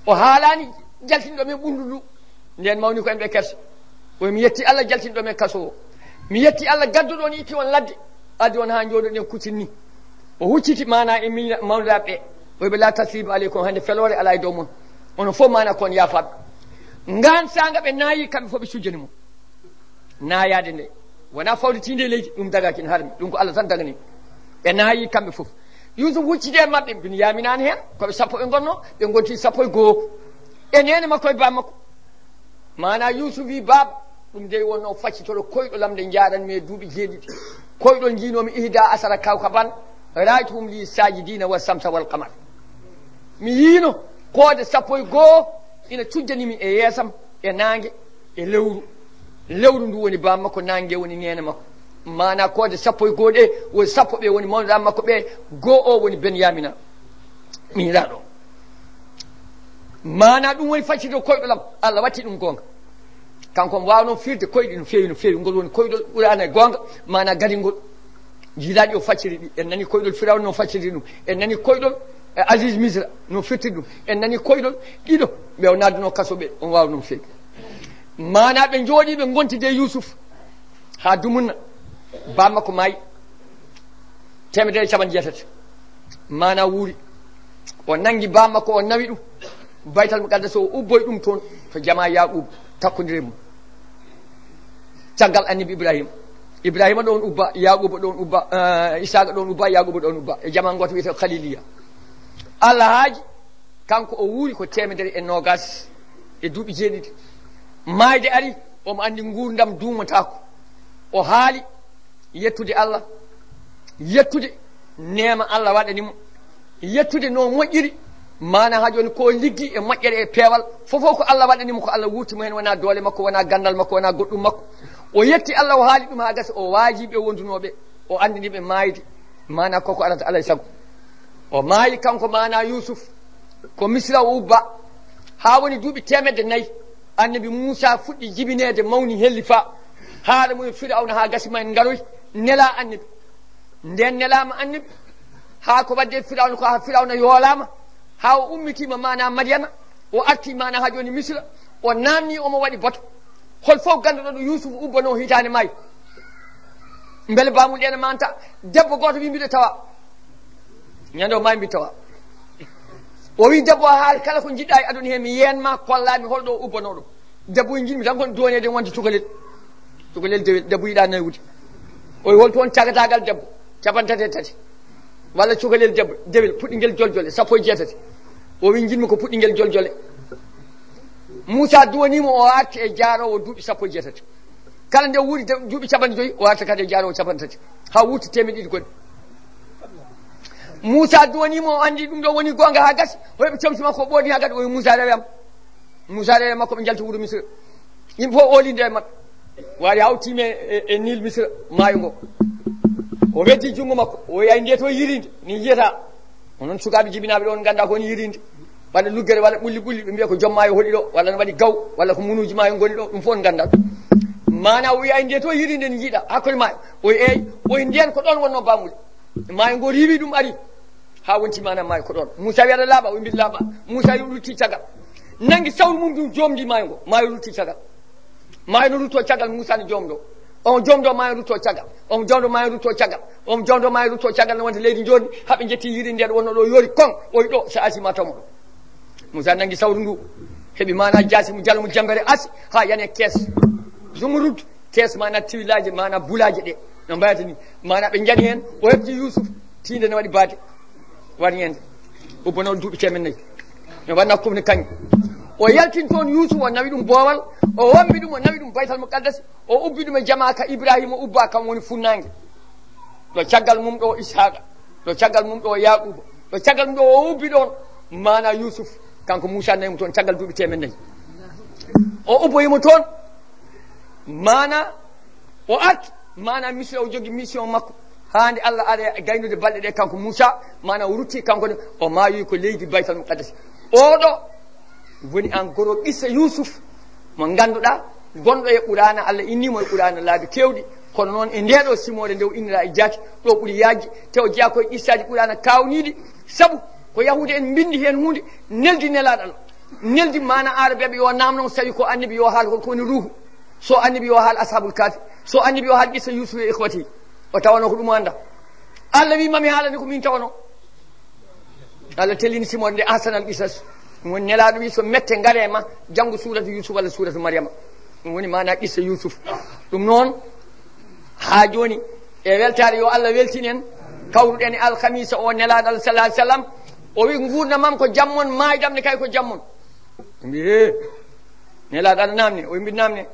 A: o haalani jaltinɗo e ɓundudu nden mawni ko en ɓe kersa o mi yetti Allah jaltinɗo e kaso o mi yetti Allah gadduɗo on itti on ladde addi on ha jooɗoɗen kuccinni o hucciti mana e min mawniɗaɓe ɓe oyɓe la tasriba aleykum hande felore ala e dow mon onon fof mana kon yafaɓe ngan saga ɓe naayi kamɓe fof ɓe sujjani mum naayade nde wona fawlitinde leydi ɗum dagakine harmi ɗum ko Allah tan dagani ɓe naayi kamɓe fof Yusuf huccide e maɓɓe bin yaminani hen koɓe sappo ɓe gonno ɓe gonti sappo e goho e nene makko e ba makko mana Yusuf wi baba ɗum de wonno faccitoro koyɗo lamde jaranmi e duuɓi jeeɗiɗi koyɗol jinomi ihda asara kawkaban raytuhum li sajidina wa samsa wal qamar mi yiino koode sappo e goho ina cujjanimi e yeesam e nangue e lewru ndu woni bam makko nangue woni nene makko mana koode sappo e goho ɗe woni sappo ɓe woni mawnuɗa makko ɓe goho o woni Benyamina miiraɗo mana ɗum woni faccito koyɗolam Allah watti ɗum gonga kanko wawno firde koyɗi no fewi ngol woni koyɗol ɓurana e gonga mana gadingol jiilaɗi o facciri ɗi en nani koyɗol Firawna no facciri ɗum en nani koyɗol Aziz Misra no firtiri ɗum en nani koyɗol ɗiɗo ɓe o nadduno kaso ɓe on wawa ɗum fewi mana ɓe jooɗi ɓe gontide Yusuf ha dumunna bamma ko maayi 1jeetati mana wuuri o nangi bamma ko o nawi ɗum baytal muqaddas o ubboy ɗum toon to jama Yaqub takkodire mum caggal annabi Ibrahima ɗon ubba Yaquba ɗon ubba Isaqa ɗon ubba Yaquba ɗon ubba e jama goto wiyete Khaliliya Allah haaji kanko o wuuri ko 120 e duuɓi jeeɗiɗi maayde ari omo andi gurdam duumatako o haali yettude Allah yettude nema Allah waɗanimo yettude no moƴƴiri mana ha joni ko liggi e moƴƴere e peewal fofo ko Allah waɗanimo ko Allah wurtimo hen wona doole makko wona gandal makko wona goɗɗum makko o yetti Allah o haali ɗum ha gasa o waajiɓe wondunoɓe o andiniɓe maayde mana koko alata alay saago o maayi kanko mana Yusuf ko Misra o ubba ha woni duuɓi 400 annabi Moussa fuɗɗi jibinede mawni helli fa haala mum Firawna ha gasi ma en garoy nela annabi nden nelama annabi ha ko wadde Firawna ko ha Firawna yoolama ha o ummitima mana Madyana o arti mana ha joni Misra o namni omo waɗi bato hol fof ganduɗo ɗo Yusuf ubbano hitande maayi beele bamul ɗene manta debbo goto wi mbiɗo tawa ñande o maayi mbi tawa o wi debbo haal kala ko jiɗɗa e aduna he mi yenma kollami holɗo ubbanoɗo debbo wi jiɗmi tan kon donede wonde cukalel dewel debbo yiɗa nawude o hol toon cagatagal debbo 33 walla cukalel debbo dewel puɗɗingel joljole 17 o wi jinmi ko puɗɗingel joljole Moussa duwanimo o arti e jaarowo duuɓi 17 kala nde wuuri duuɓi 55 o arta kadi e jaarowo 53 ha wurti 200 goɗɗi Moussa duwanimo o andi ɗum ɗo woni gonga ha gasi o heɓe comci makko o ɓooni ha gadi o wi Moussa rewe makko ɓe jalti wuuro Misra yimɓe fof olinde e maɓɓe waari hawtime e Nil Misra maayo ngo o weddi junngo makko o yay nde to yirinde ni yiyata onon sukaɓe jibinaɓe ɗo on ganda ko woni yirinde waɗa luggere walla ɓulli ɓe mbiya ko joom maayo hoɗi ɗo walla ne waɗi gaw walla ko munuji maayo goni ɗo ɗum fof on ganda mana o yay nde to yirinde ni jiiɗa hakkude maayo o eyi oye nden ko ɗon wonno bamule maayo ngo riiwi ɗum ari ha wonti mana maayo ko ɗon Moussa wi aɗa laaɓa o mbiɗa laaɓa Moussa yo rutti caggal nangi sawru mum ɗum jomdi maayo ngo maayo rutti caggal maayo no rutto caggal Moussa ne jomɗo on jomɗo maayo rutto caggal on jomɗo maayo rutto caggal on jomɗo maayo rutto caggal no wonde leydi joni haɓe jetti yiri ndeɗo wonno ɗo yoori kon oyi ɗo so asima tawmo ɗo Moussa nangi sawru ndu heeɓi mana jaasi mo jalo mo jambere asi ha yane kees Zumrud kees mana tiwillaji mana bulaji ɗe no mbayata ni mana ɓe jaɗi hen o heɓti Yousuf tinde ne waɗi baade waɗi ñande ubbonoɗo duuɓi 400 no wanna kumne kañum o yaltin toon Yousuf o nawi ɗum boowal o wambi ɗum o nawi ɗum baytal muqaddas o ubbi ɗum e jamaka Ibrahima o ubba kam woni funnangue ɗo caggal mum ɗo Ishaqa ɗo caggal mum ɗo Yaquba ɗo caggal mum ɗo o ubbi ɗon mana Yousuf kanko Moussa nayimo toon caggal duuɓi 400 o ubboyimo toon mana o art mana mission o jogui mission makko hande Allah ara gaynude balɗe ɗe kanko Moussa mana o rutti kanko ne o maayi ko leydi baytal muqaddas oɗo woni en goro qissa Yousuf mo ganduɗa gonɗo e qur'ana Allah innimo e qur'ana laabi kewɗi kono noon e ndeɗo simode nde o innira e jaati ɗo ɓuuri yajji te o jeeya koye qissaji qur'ana kawniɗi saabu ko yahude en bindi hen hunde neldi nelaɗo Allah neldi mana arabeɓe yo namno so tawi ko annabi yo haal holko woni ruhu so annabi yo haal ashabul kafi so annabi yo haal qissa Yousuf e ikhwati o tawano ko ɗum o anda Allah wi mami haalani ko min tawano Allah tellini simode nde ahsanal qisas ɗum woni nelaɗo wi so mette gaare ma janggo suratu Yousuf walla suratu Mariama ɗum woni mana qissa Yousuf ɗum noon ha joni e weltare yo Allah weltinen kawruɗen alkamisa o nelaɗo Allah sallallahu alaihi wasallam o wi gurdamam ko jammon maydam ne kay ko jammon mbi he nelaɗo aɗa namne o mbi namne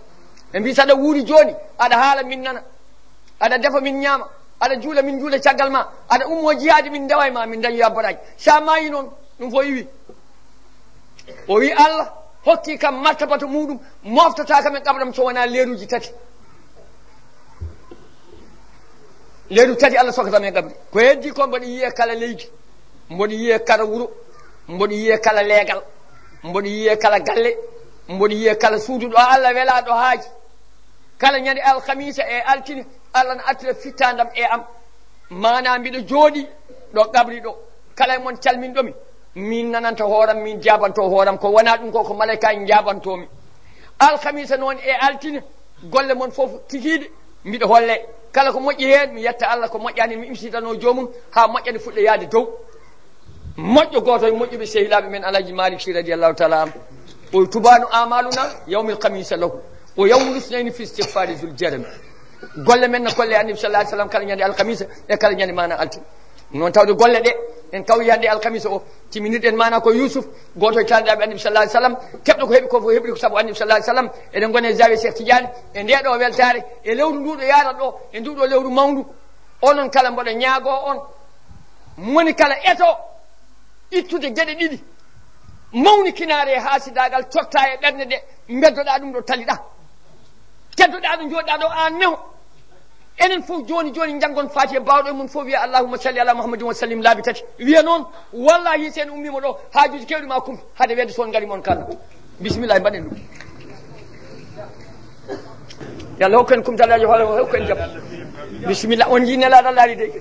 A: e mbi saɗa wuuri joni aɗa haala min nana aɗa defa min ñaama aɗa juula min juula caggal ma aɗa ummo jihaade min ndewa ma min dañi yabbaraji sa mayi noon ɗum fo iwi o wi Allah hokki kam martabata muɗum moftata kam e qabram so wona leeruji tati leeru tati Allah sokata men qabri ko heddi ko mboɗo yiye kala leydi mboɗo yiye kala wuro mboɗo yiye kala leegal mboɗo yiye kala galle mboɗo yiye kala suudu ɗo Allah welaɗo haaji kala ñande alkamisa e altine Allah ne attira fittandam e am mana mbiɗo jooɗi ɗo qabri ɗo kala e mon calminɗomi min nananta hooram min jabanto hooram ko wona ɗum ko malaika en jabantomi alkamisa noon e altine golle mon foof tikiɗe mbiɗo holle kala ko moƴƴi hen mi yetta Allah ko moƴƴani mi imsitano jomum ha moƴƴani fuɗɗo yaade dow moƴƴo goto e moƴƴuɓe sehilaɓe men Alhaji Malik Sy radiyallahu taala an o tubanu amaluna yawmil kamisa lahu o yawmul usnayni fi istighfari zul jarami golle men no kolle annabi sallallahu alaihi wasallam kala ñande alkamisa e kala ñande mana altine noon tawde golle ɗe en kawri hande alkamisa o timinirɗen mana ko Yousuf goto e taniraɓe annabi sallallahu alaihi wasallam keɓɗo ko heeɓi ko fof heɓri ko saabu annabi sallallahu alaihi wasallam eɗen gone zawi Cheikh Tidiane e ndeɗo weltare e lewru nduɗo yarat ɗo e nduɗo lewru mawndu onon kala mboɗo ñaago on moni kala eto ittude gueɗe ɗiɗi mawni kinare e haasidagal totta e ɓerde ɗe beddoɗa ɗum ɗo taliɗa teddoɗa ɗo joɗɗa ɗo an neho enen fof joni joni janggon faati e bawɗo e mum fof wiya allahumma salli ala muhammadin wa sallim laabi tati wiya noon wallahi sen ummima ɗo haajuji kewɗi ma kumpi haade wedde toon gaari moon kala bisimilla mbaɗen ɗum yo Allah hokku en kumtalaji hoore hokku en jaam bisimilla on ji nelaɗo laari de